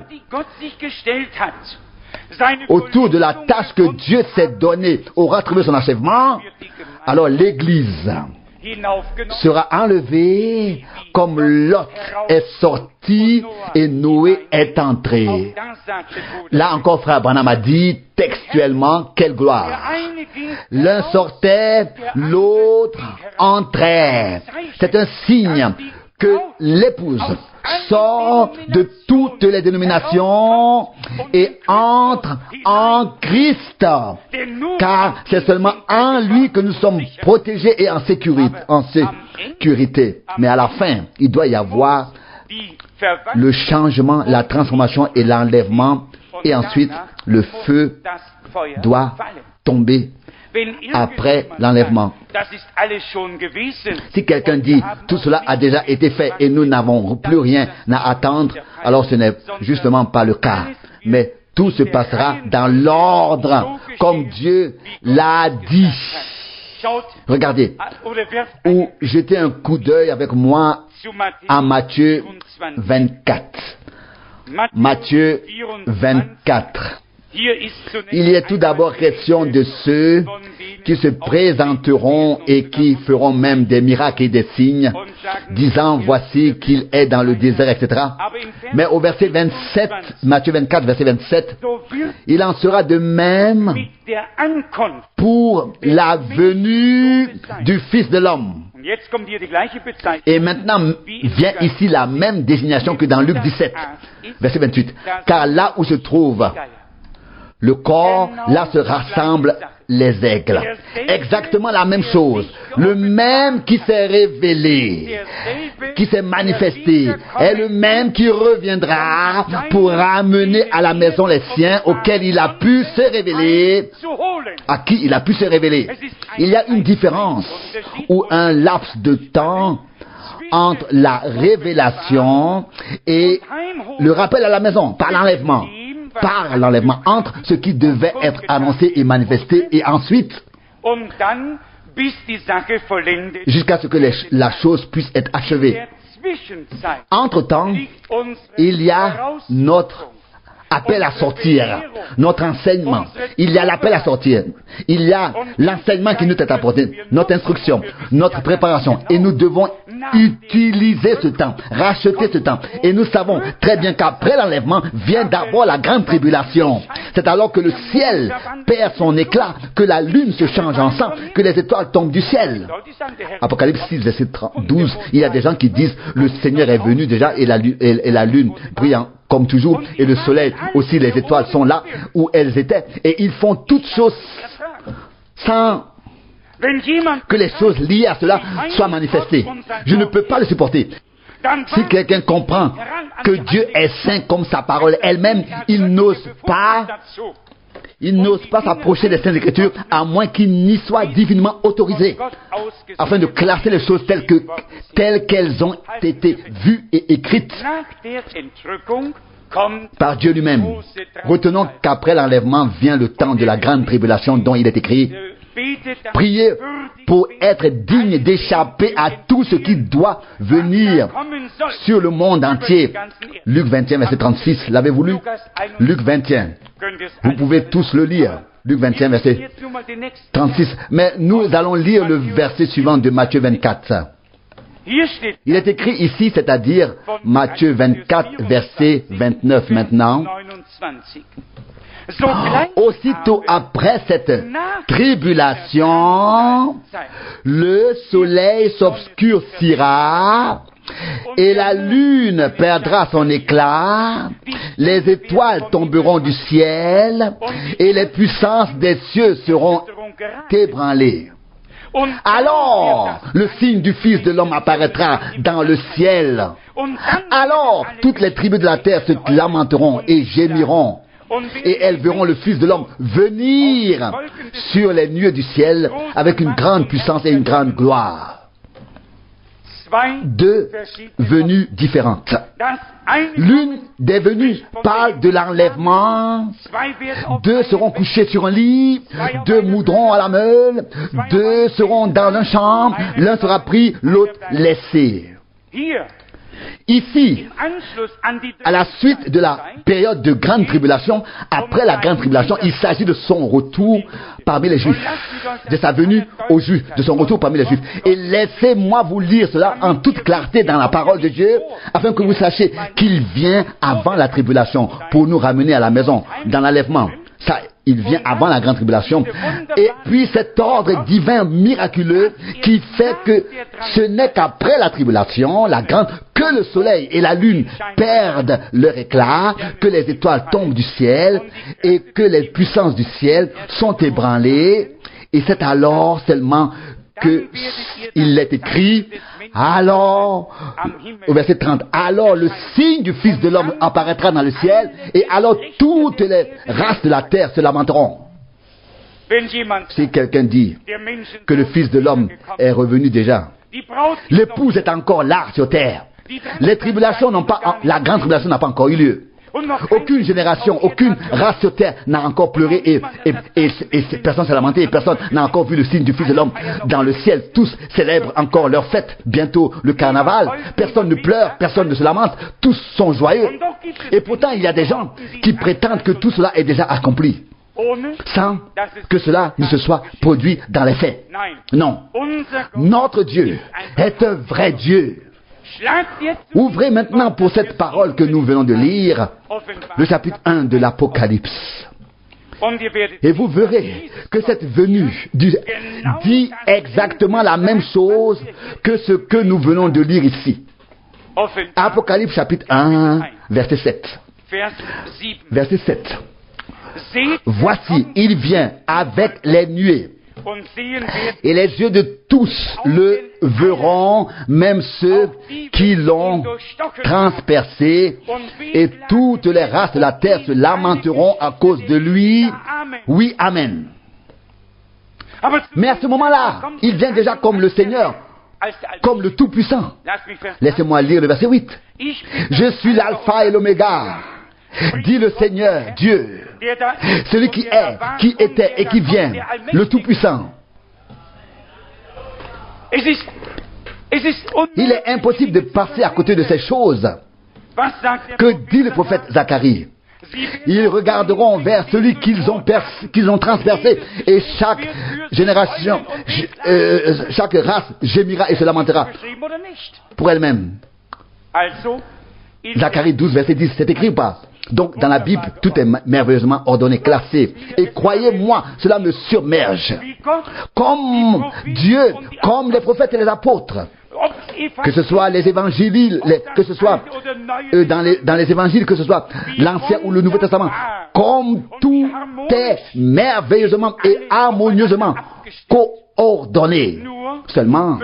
de la tâche que Dieu s'est donnée, aura trouvé son achèvement, alors l'Église sera enlevée comme Lot est sorti et Noé est entré. Là encore, Frère Branham a dit textuellement, quelle gloire. L'un sortait, l'autre entrait. C'est un signe que l'épouse sort de toutes les dénominations et entre en Christ. Car c'est seulement en lui que nous sommes protégés et en sécurité. Mais à la fin, il doit y avoir le changement, la transformation et l'enlèvement. Et ensuite, le feu doit tomber après l'enlèvement. Si quelqu'un dit tout cela a déjà été fait et nous n'avons plus rien à attendre, alors ce n'est justement pas le cas. Mais tout se passera dans l'ordre comme Dieu l'a dit. Regardez, ou jetez un coup d'œil avec moi à Matthieu 24. Matthieu 24. Il y a tout d'abord question de ceux qui se présenteront et qui feront même des miracles et des signes, disant voici qu'il est dans le désert, etc. Mais au verset 27, Matthieu 24, verset 27, il en sera de même pour la venue du Fils de l'homme. Et maintenant vient ici la même désignation que dans Luc 17, verset 28. Car là où se trouve le corps, là se rassemble les aigles. Exactement la même chose. Le même qui s'est révélé, qui s'est manifesté, est le même qui reviendra pour ramener à la maison les siens auxquels il a pu se révéler, à qui il a pu se révéler. Il y a une différence ou un laps de temps entre la révélation et le rappel à la maison, par l'enlèvement, entre ce qui devait être annoncé et manifesté, et ensuite, jusqu'à ce que la chose puisse être achevée. Entre-temps, il y a notre appel à sortir, notre enseignement. Il y a l'appel à sortir. Il y a l'enseignement qui nous est apporté, notre instruction, notre préparation. Et nous devons utiliser ce temps, racheter ce temps. Et nous savons très bien qu'après l'enlèvement vient d'abord la grande tribulation. C'est alors que le ciel perd son éclat, que la lune se change en sang, que les étoiles tombent du ciel. Apocalypse 6, verset 12, il y a des gens qui disent le Seigneur est venu déjà et la lune brille comme toujours, et le soleil aussi, les étoiles sont là où elles étaient, et ils font toutes choses sans que les choses liées à cela soient manifestées. Je ne peux pas le supporter. Si quelqu'un comprend que Dieu est saint comme sa parole elle-même, il n'ose pas s'approcher des Saintes Écritures à moins qu'il n'y soit divinement autorisé, afin de classer les choses telles qu'elles ont été vues et écrites par Dieu lui-même. Retenons qu'après l'enlèvement vient le temps de la grande tribulation dont il est écrit: priez pour être digne d'échapper à tout ce qui doit venir sur le monde entier. Luc 21, verset 36. L'avez-vous lu? Luc 21. Vous pouvez tous le lire. Luc 21, verset 36. Mais nous allons lire le verset suivant de Matthieu 24. Il est écrit ici, c'est-à-dire Matthieu 24, verset 29 maintenant. Aussitôt après cette tribulation, le soleil s'obscurcira et la lune perdra son éclat, les étoiles tomberont du ciel et les puissances des cieux seront ébranlées. Alors, le signe du Fils de l'homme apparaîtra dans le ciel. Alors, toutes les tribus de la terre se lamenteront et gémiront. Et elles verront le Fils de l'homme venir sur les nuées du ciel avec une grande puissance et une grande gloire. Deux venues différentes. L'une des venues parle de l'enlèvement. Deux seront couchés sur un lit. Deux moudront à la meule. Deux seront dans un champ. L'un sera pris, l'autre laissé. Ici, à la suite de la période de grande tribulation, après la grande tribulation, il s'agit de son retour parmi les Juifs, de sa venue aux Juifs, de son retour parmi les Juifs. Et laissez-moi vous lire cela en toute clarté dans la parole de Dieu, afin que vous sachiez qu'il vient avant la tribulation pour nous ramener à la maison, dans l'enlèvement. Ça, il vient avant la grande tribulation. Et puis cet ordre divin miraculeux qui fait que ce n'est qu'après la tribulation, que le soleil et la lune perdent leur éclat, que les étoiles tombent du ciel et que les puissances du ciel sont ébranlées. Et c'est alors seulement qu'il est écrit, alors, au verset 30, alors le signe du Fils de l'homme apparaîtra dans le ciel, et alors toutes les races de la terre se lamenteront. Si quelqu'un dit que le Fils de l'homme est revenu déjà, l'épouse est encore là sur terre. La grande tribulation n'a pas encore eu lieu. Aucune génération, aucune race sur terre n'a encore pleuré et personne s'est lamenté et personne n'a encore vu le signe du Fils de l'homme dans le ciel. Tous célèbrent encore leur fête, bientôt le carnaval. Personne ne pleure, personne ne se lamente, tous sont joyeux. Et pourtant, il y a des gens qui prétendent que tout cela est déjà accompli, sans que cela ne se soit produit dans les faits. Non, notre Dieu est un vrai Dieu. Ouvrez maintenant pour cette parole que nous venons de lire, le chapitre 1 de l'Apocalypse. Et vous verrez que cette venue dit exactement la même chose que ce que nous venons de lire ici. Apocalypse chapitre 1, verset 7. Verset 7. Voici, il vient avec les nuées. Et les yeux de tous le verront, même ceux qui l'ont transpercé, et toutes les races de la terre se lamenteront à cause de lui. Oui, amen. Mais à ce moment-là, il vient déjà comme le Seigneur, comme le Tout-Puissant. Laissez-moi lire le verset 8. Je suis l'alpha et l'oméga, dit le Seigneur Dieu, celui qui est, qui était et qui vient, le Tout-Puissant. Il est impossible de passer à côté de ces choses. Que dit le prophète Zacharie? Ils regarderont vers celui qu'ils ont transpercé, et chaque génération, chaque race gémira et se lamentera pour elle-même. Zacharie 12, verset 10, c'est écrit ou pas? Donc dans la Bible, tout est merveilleusement ordonné, classé. Et croyez-moi, cela me submerge. Comme Dieu, comme les prophètes et les apôtres. Que ce soit les évangiles, que ce soit dans les évangiles, que ce soit l'Ancien ou le Nouveau Testament, comme tout est merveilleusement et harmonieusement coordonné. Seulement,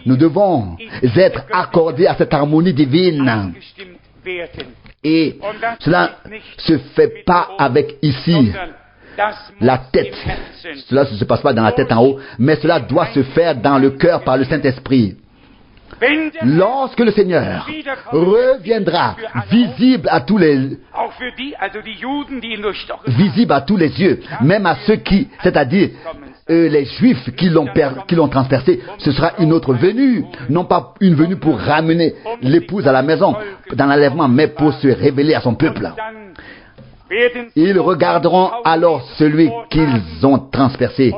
nous devons être accordés à cette harmonie divine. Et cela ne se fait pas avec ici la tête. Cela ne se passe pas dans la tête en haut, mais cela doit se faire dans le cœur par le Saint-Esprit. Lorsque le Seigneur reviendra, visible à tous les yeux, même à ceux qui, c'est-à-dire les Juifs qui l'ont transpercé, ce sera une autre venue, non pas une venue pour ramener l'épouse à la maison dans l'enlèvement, mais pour se révéler à son peuple. Ils regarderont alors celui qu'ils ont transpercé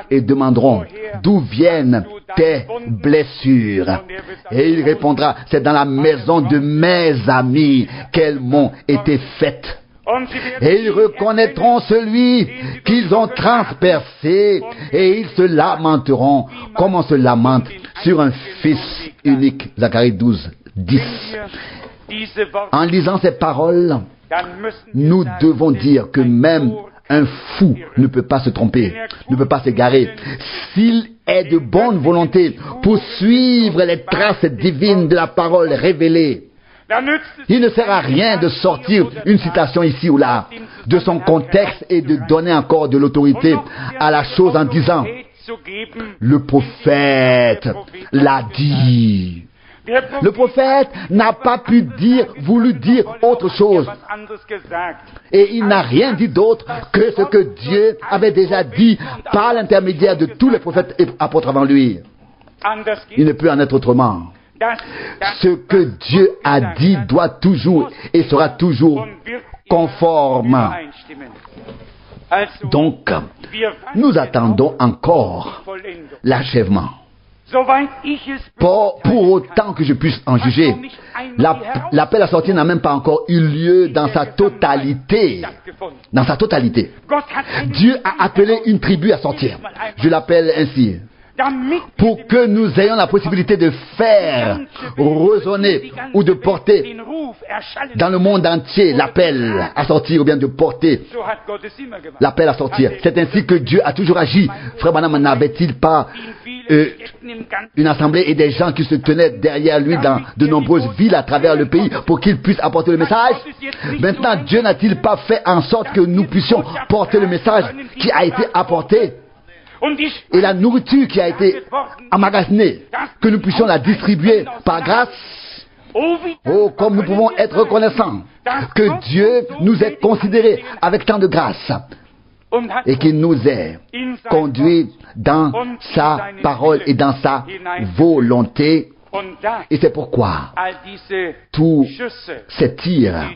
et demanderont d'où viennent tes blessures. Et il répondra, c'est dans la maison de mes amis qu'elles m'ont été faites. Et ils reconnaîtront celui qu'ils ont transpercé et ils se lamenteront comme on se lamente sur un fils unique. Zacharie 12, 10. En lisant ces paroles, nous devons dire que même un fou ne peut pas se tromper, ne peut pas s'égarer. S'il est de bonne volonté pour suivre les traces divines de la parole révélée, il ne sert à rien de sortir une citation ici ou là de son contexte et de donner encore de l'autorité à la chose en disant « Le prophète l'a dit ». Le prophète n'a pas voulu dire autre chose. Et il n'a rien dit d'autre que ce que Dieu avait déjà dit par l'intermédiaire de tous les prophètes et apôtres avant lui. Il ne peut en être autrement. Ce que Dieu a dit doit toujours et sera toujours conforme. Donc, nous attendons encore l'achèvement. Pour autant que je puisse en juger, l'appel à sortir n'a même pas encore eu lieu dans sa totalité. Dans sa totalité. Dieu a appelé une tribu à sortir. Je l'appelle ainsi. Pour que nous ayons la possibilité de faire résonner ou de porter dans le monde entier l'appel à sortir ou bien de porter l'appel à sortir. C'est ainsi que Dieu a toujours agi. Frère Branham n'avait-il pas une assemblée et des gens qui se tenaient derrière lui dans de nombreuses villes à travers le pays pour qu'il puisse apporter le message? Maintenant, Dieu n'a-t-il pas fait en sorte que nous puissions porter le message qui a été apporté? Et la nourriture qui a été emmagasinée, que nous puissions la distribuer par grâce. Oh, comme nous pouvons être reconnaissants que Dieu nous ait considérés avec tant de grâce et qu'il nous ait conduits dans sa parole et dans sa volonté. Et c'est pourquoi tous ces tirs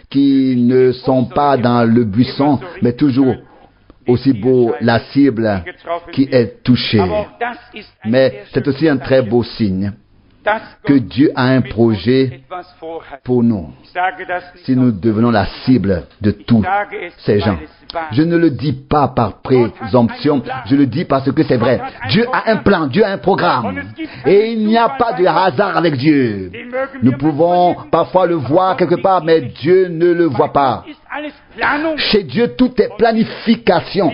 qui ne sont pas dans le buisson, mais toujours aussi beau la cible qui est touchée. Mais c'est aussi un très beau signe. que Dieu a un projet pour nous. Si nous devenons la cible de tous ces gens. Je ne le dis pas par présomption, je le dis parce que c'est vrai. Dieu a un plan, Dieu a un programme. Et il n'y a pas de hasard avec Dieu. Nous pouvons parfois le voir quelque part, mais Dieu ne le voit pas. Chez Dieu, tout est planification.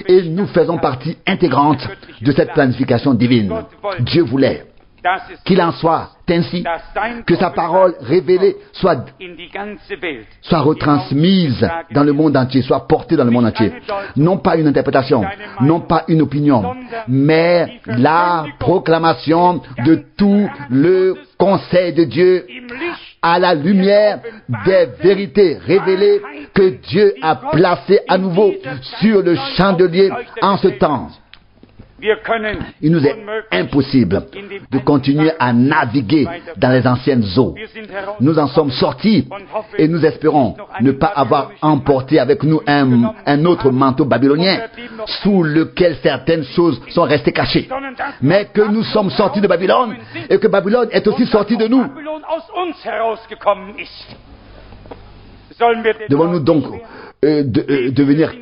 Et nous faisons partie intégrante de cette planification divine. Dieu voulait qu'il en soit ainsi, que sa parole révélée soit retransmise dans le monde entier, soit portée dans le monde entier. Non pas une interprétation, non pas une opinion, mais la proclamation de tout le conseil de Dieu à la lumière des vérités révélées que Dieu a placées à nouveau sur le chandelier en ce temps. Il nous est impossible de continuer à naviguer dans les anciennes eaux. Nous en sommes sortis et nous espérons ne pas avoir emporté avec nous un autre manteau babylonien sous lequel certaines choses sont restées cachées. Mais que nous sommes sortis de Babylone et que Babylone est aussi sortie de nous. Devons-nous donc devenir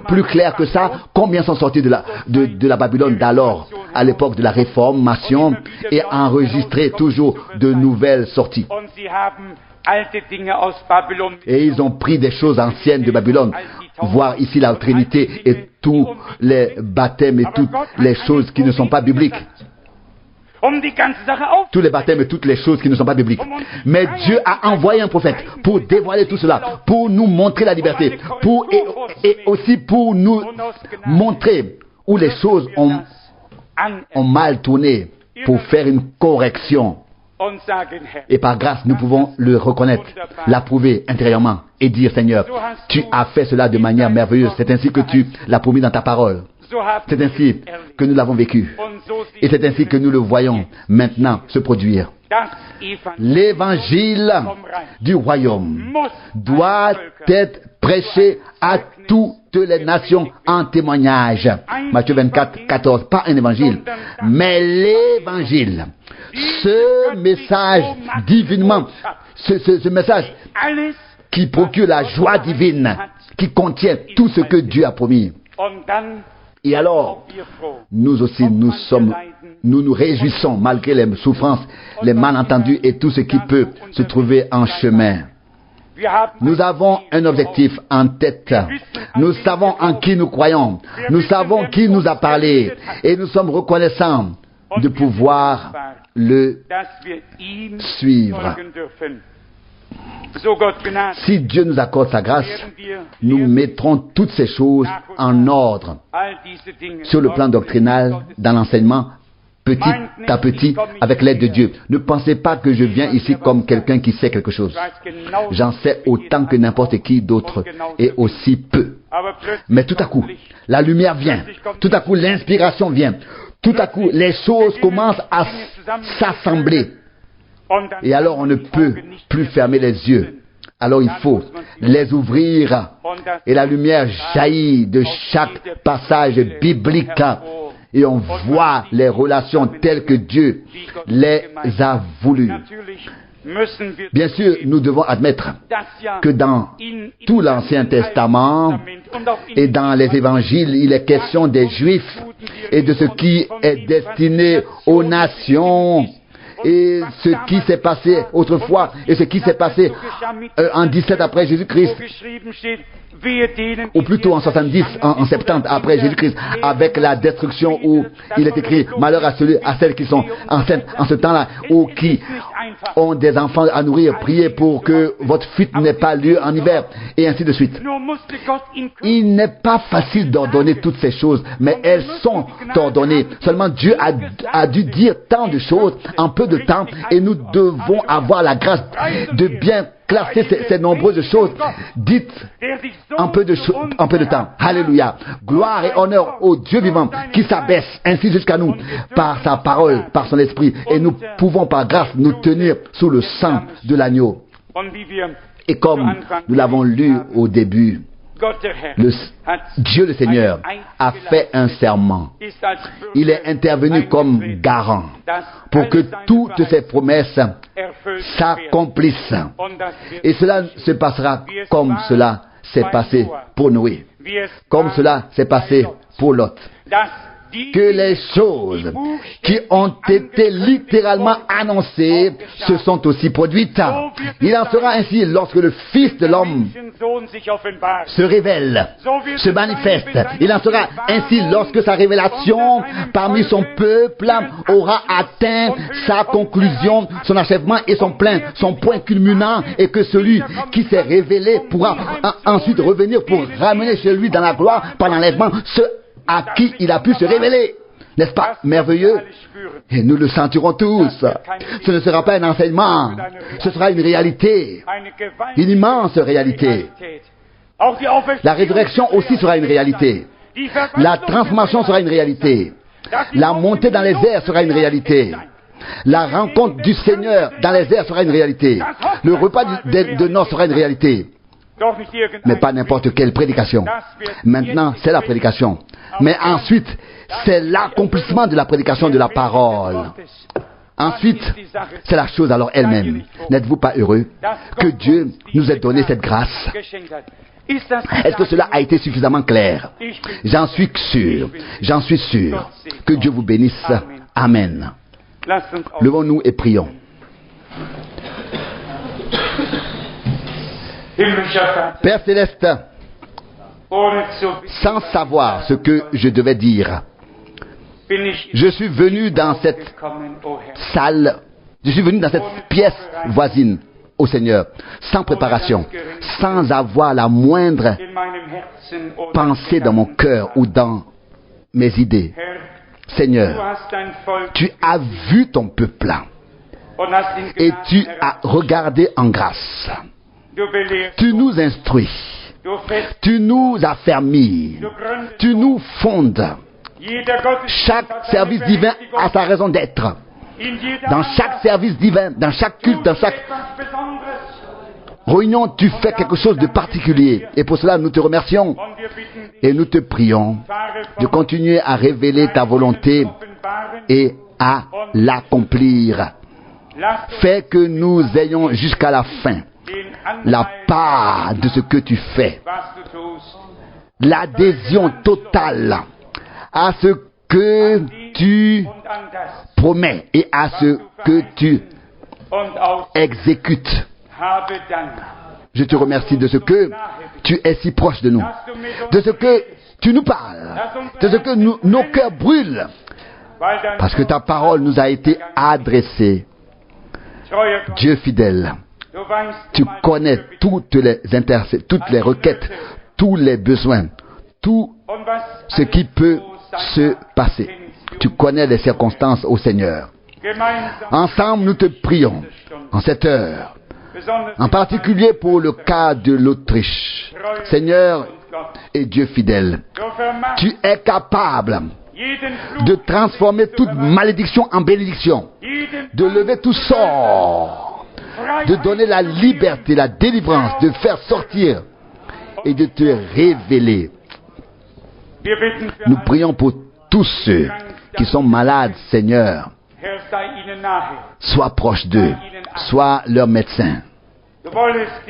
plus clair que ça? Combien sont sortis de la Babylone d'alors, à l'époque de la réformation, et enregistré toujours de nouvelles sorties? Et ils ont pris des choses anciennes de Babylone, voir ici la Trinité et tous les baptêmes et toutes les choses qui ne sont pas bibliques. Tous les baptêmes et toutes les choses qui ne sont pas bibliques. Mais Dieu a envoyé un prophète pour dévoiler tout cela, pour nous montrer la liberté, et aussi pour nous montrer où les choses ont mal tourné, pour faire une correction. Et par grâce, nous pouvons le reconnaître, l'approuver intérieurement et dire: Seigneur, tu as fait cela de manière merveilleuse. C'est ainsi que tu l'as promis dans ta parole. C'est ainsi que nous l'avons vécu. Et c'est ainsi que nous le voyons maintenant se produire. L'évangile du royaume doit être prêché à toutes les nations en témoignage. Matthieu 24, 14. Pas un évangile, mais l'évangile. Ce message divinement, ce message qui procure la joie divine, qui contient tout ce que Dieu a promis. Et alors, nous aussi, nous nous réjouissons malgré les souffrances, les malentendus et tout ce qui peut se trouver en chemin. Nous avons un objectif en tête. Nous savons en qui nous croyons. Nous savons qui nous a parlé. Et nous sommes reconnaissants de pouvoir le suivre. Si Dieu nous accorde sa grâce, nous mettrons toutes ces choses en ordre sur le plan doctrinal, dans l'enseignement, petit à petit, avec l'aide de Dieu. Ne pensez pas que je viens ici comme quelqu'un qui sait quelque chose. J'en sais autant que n'importe qui d'autre, et aussi peu. Mais tout à coup, la lumière vient. Tout à coup, l'inspiration vient. Tout à coup, les choses commencent à s'assembler. Et alors on ne peut plus fermer les yeux. Alors il faut les ouvrir. Et la lumière jaillit de chaque passage biblique. Et on voit les relations telles que Dieu les a voulues. Bien sûr, nous devons admettre que dans tout l'Ancien Testament et dans les évangiles, il est question des Juifs et de ce qui est destiné aux nations. Et ce qui s'est passé autrefois, et ce qui s'est passé en 17 après Jésus-Christ, ou plutôt en 70, en 70 après Jésus-Christ, avec la destruction où il est écrit: malheur à celles qui sont enceintes en ce temps-là, ou qui ont des enfants à nourrir, priez pour que votre fuite n'ait pas lieu en hiver, et ainsi de suite. Il n'est pas facile d'ordonner toutes ces choses, mais elles sont ordonnées. Seulement Dieu a dû dire tant de choses en peu de temps, et nous devons avoir la grâce de bien classer ces nombreuses choses dites en peu de temps. Alléluia. Gloire et honneur au Dieu vivant qui s'abaisse ainsi jusqu'à nous par sa parole, par son esprit. Et nous pouvons par grâce nous tenir sous le sang de l'agneau. Et comme nous l'avons lu au début, Dieu le Seigneur a fait un serment. Il est intervenu comme garant pour que toutes ses promesses s'accomplissent. Et cela se passera comme cela s'est passé pour Noé, comme cela s'est passé pour Lot. Que les choses qui ont été littéralement annoncées se sont aussi produites. Il en sera ainsi lorsque le Fils de l'homme se révèle, se manifeste. Il en sera ainsi lorsque sa révélation parmi son peuple aura atteint sa conclusion, son achèvement et son point culminant, et que celui qui s'est révélé pourra ensuite revenir pour ramener chez lui dans la gloire par l'enlèvement ceux à qui il a pu se révéler. N'est-ce pas merveilleux? Et nous le sentirons tous. Ce ne sera pas un enseignement, ce sera une réalité, une immense réalité. La résurrection aussi sera une réalité. La transformation sera une réalité. La montée dans les airs sera une réalité. La rencontre du Seigneur dans les airs sera une réalité. Le repas de noces sera une réalité. Mais pas n'importe quelle prédication. Maintenant, c'est la prédication. Mais ensuite, c'est l'accomplissement de la prédication de la parole. Ensuite, c'est la chose alors elle-même. N'êtes-vous pas heureux que Dieu nous ait donné cette grâce? Est-ce que cela a été suffisamment clair? J'en suis sûr que Dieu vous bénisse. Amen. Levons-nous et prions. Père Céleste, sans savoir ce que je devais dire, je suis venu dans cette salle, je suis venu dans cette pièce voisine au Seigneur, sans préparation, sans avoir la moindre pensée dans mon cœur ou dans mes idées. Seigneur, tu as vu ton peuple et tu as regardé en grâce. Tu nous instruis, tu nous affermis, tu nous fondes. Chaque service divin a sa raison d'être. Dans chaque service divin, dans chaque culte, dans chaque réunion, tu fais quelque chose de particulier. Et pour cela, nous te remercions et nous te prions de continuer à révéler ta volonté et à l'accomplir. Fais que nous ayons jusqu'à la fin la part de ce que tu fais, l'adhésion totale à ce que tu promets et à ce que tu exécutes. Je te remercie de ce que tu es si proche de nous, de ce que tu nous parles, de ce que nos cœurs brûlent, parce que ta parole nous a été adressée. Dieu fidèle, tu connais toutes les requêtes, tous les besoins, tout ce qui peut se passer. Tu connais les circonstances, ô Seigneur. Ensemble, nous te prions en cette heure, en particulier pour le cas de l'Autriche. Seigneur et Dieu fidèle, tu es capable de transformer toute malédiction en bénédiction, de lever tout sort, de donner la liberté, la délivrance, de faire sortir et de te révéler. Nous prions pour tous ceux qui sont malades, Seigneur. Sois proche d'eux, sois leur médecin.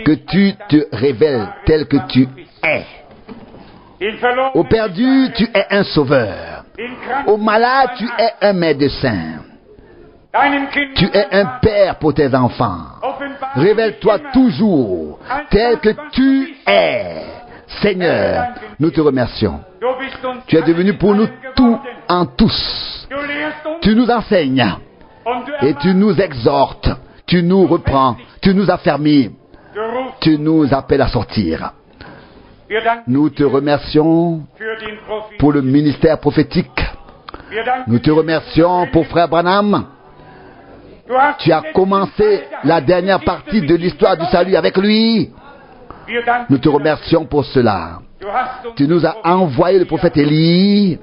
Que tu te révèles tel que tu es. Au perdu, tu es un sauveur. Au malade, tu es un médecin. Tu es un père pour tes enfants. Révèle-toi toujours tel que tu es. Seigneur, nous te remercions. Tu es devenu pour nous tout en tous. Tu nous enseignes et tu nous exhortes. Tu nous reprends, tu nous affermis. Tu nous appelles à sortir. Nous te remercions pour le ministère prophétique. Nous te remercions pour Frère Branham. Tu as commencé la dernière partie de l'histoire du salut avec lui. Nous te remercions pour cela. Tu nous as envoyé le prophète Élie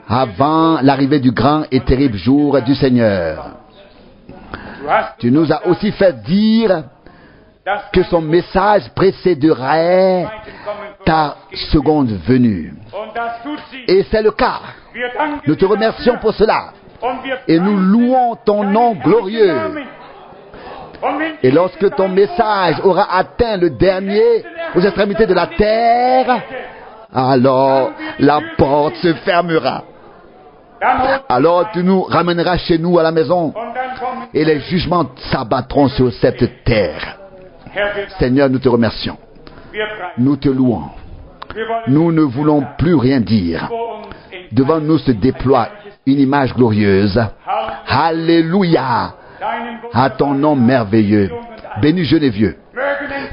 avant l'arrivée du grand et terrible jour du Seigneur. Tu nous as aussi fait dire que son message précéderait ta seconde venue. Et c'est le cas. Nous te remercions pour cela. Et nous louons ton nom glorieux. Et lorsque ton message aura atteint le dernier aux extrémités de la terre, alors la porte se fermera. Alors tu nous ramèneras chez nous à la maison et les jugements s'abattront sur cette terre. Seigneur, nous te remercions. Nous te louons. Nous ne voulons plus rien dire. Devant nous se déploie une image glorieuse. Alléluia à ton nom merveilleux. Béni jeune et vieux.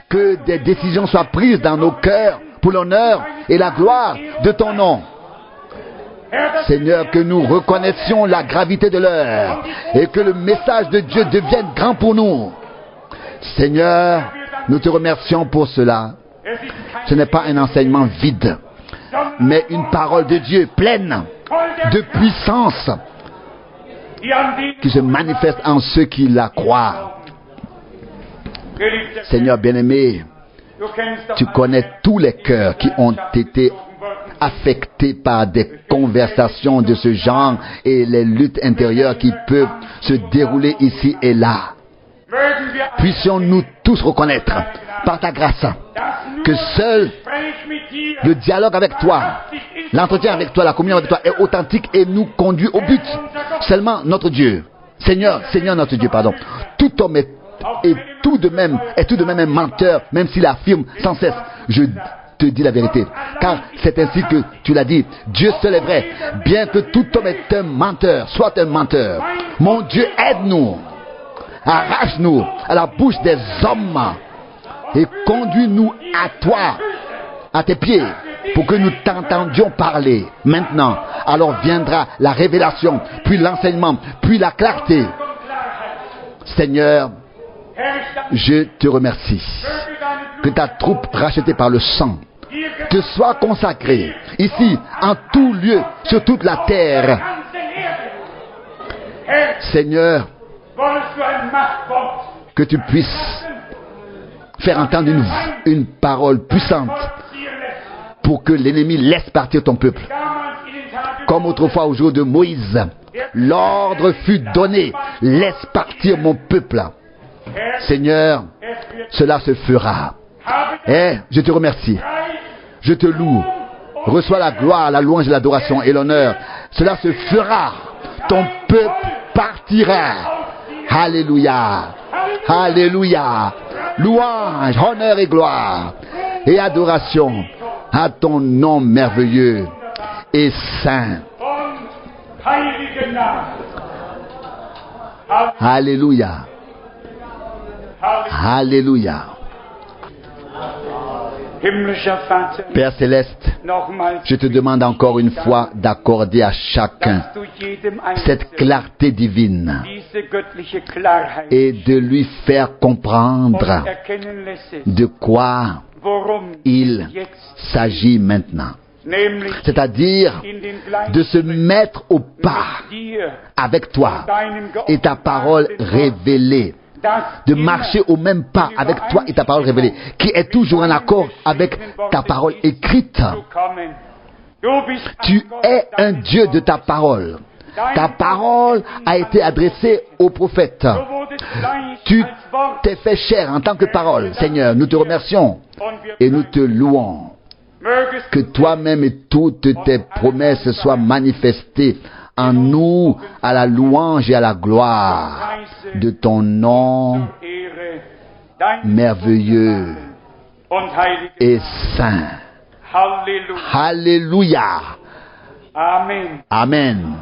Que des décisions soient prises dans nos cœurs pour l'honneur et la gloire de ton nom. Seigneur, que nous reconnaissions la gravité de l'heure et que le message de Dieu devienne grand pour nous. Seigneur, nous te remercions pour cela. Ce n'est pas un enseignement vide, mais une parole de Dieu pleine de puissance qui se manifeste en ceux qui la croient. Seigneur bien-aimé, tu connais tous les cœurs qui ont été affectés par des conversations de ce genre et les luttes intérieures qui peuvent se dérouler ici et là. Puissions-nous tous reconnaître, par ta grâce, que seul le dialogue avec toi, l'entretien avec toi, la communion avec toi est authentique et nous conduit au but. Seulement notre Dieu, Seigneur notre Dieu, pardon. Tout homme est tout de même un menteur, même s'il affirme sans cesse. Je te dis la vérité, car c'est ainsi que tu l'as dit. Dieu seul est vrai, bien que tout homme est un menteur, soit un menteur. Mon Dieu, aide-nous, arrache-nous à la bouche des hommes et conduis-nous à toi, à tes pieds, pour que nous t'entendions parler. Maintenant, alors viendra la révélation, puis l'enseignement, puis la clarté. Seigneur, je te remercie que ta troupe rachetée par le sang te soit consacrée ici, en tout lieu, sur toute la terre. Seigneur, que tu puisses faire entendre une parole puissante pour que l'ennemi laisse partir ton peuple. Comme autrefois au jour de Moïse, l'ordre fut donné, laisse partir mon peuple. Seigneur, cela se fera. Je te remercie. Je te loue. Reçois la gloire, la louange, l'adoration et l'honneur. Cela se fera. Ton peuple partira. Alléluia. Alléluia. Louange, honneur et gloire et adoration à ton nom merveilleux et saint. Alléluia. Alléluia. Père céleste, je te demande encore une fois d'accorder à chacun cette clarté divine et de lui faire comprendre de quoi il s'agit maintenant. C'est-à-dire de se mettre au pas avec toi et ta parole révélée. De marcher au même pas avec toi et ta parole révélée, qui est toujours en accord avec ta parole écrite. Tu es un Dieu de ta parole. Ta parole a été adressée aux prophètes. Tu t'es fait chair en tant que parole. Seigneur, nous te remercions et nous te louons. Que toi-même et toutes tes promesses soient manifestées en nous à la louange et à la gloire de ton nom merveilleux et saint. Alléluia. Amen.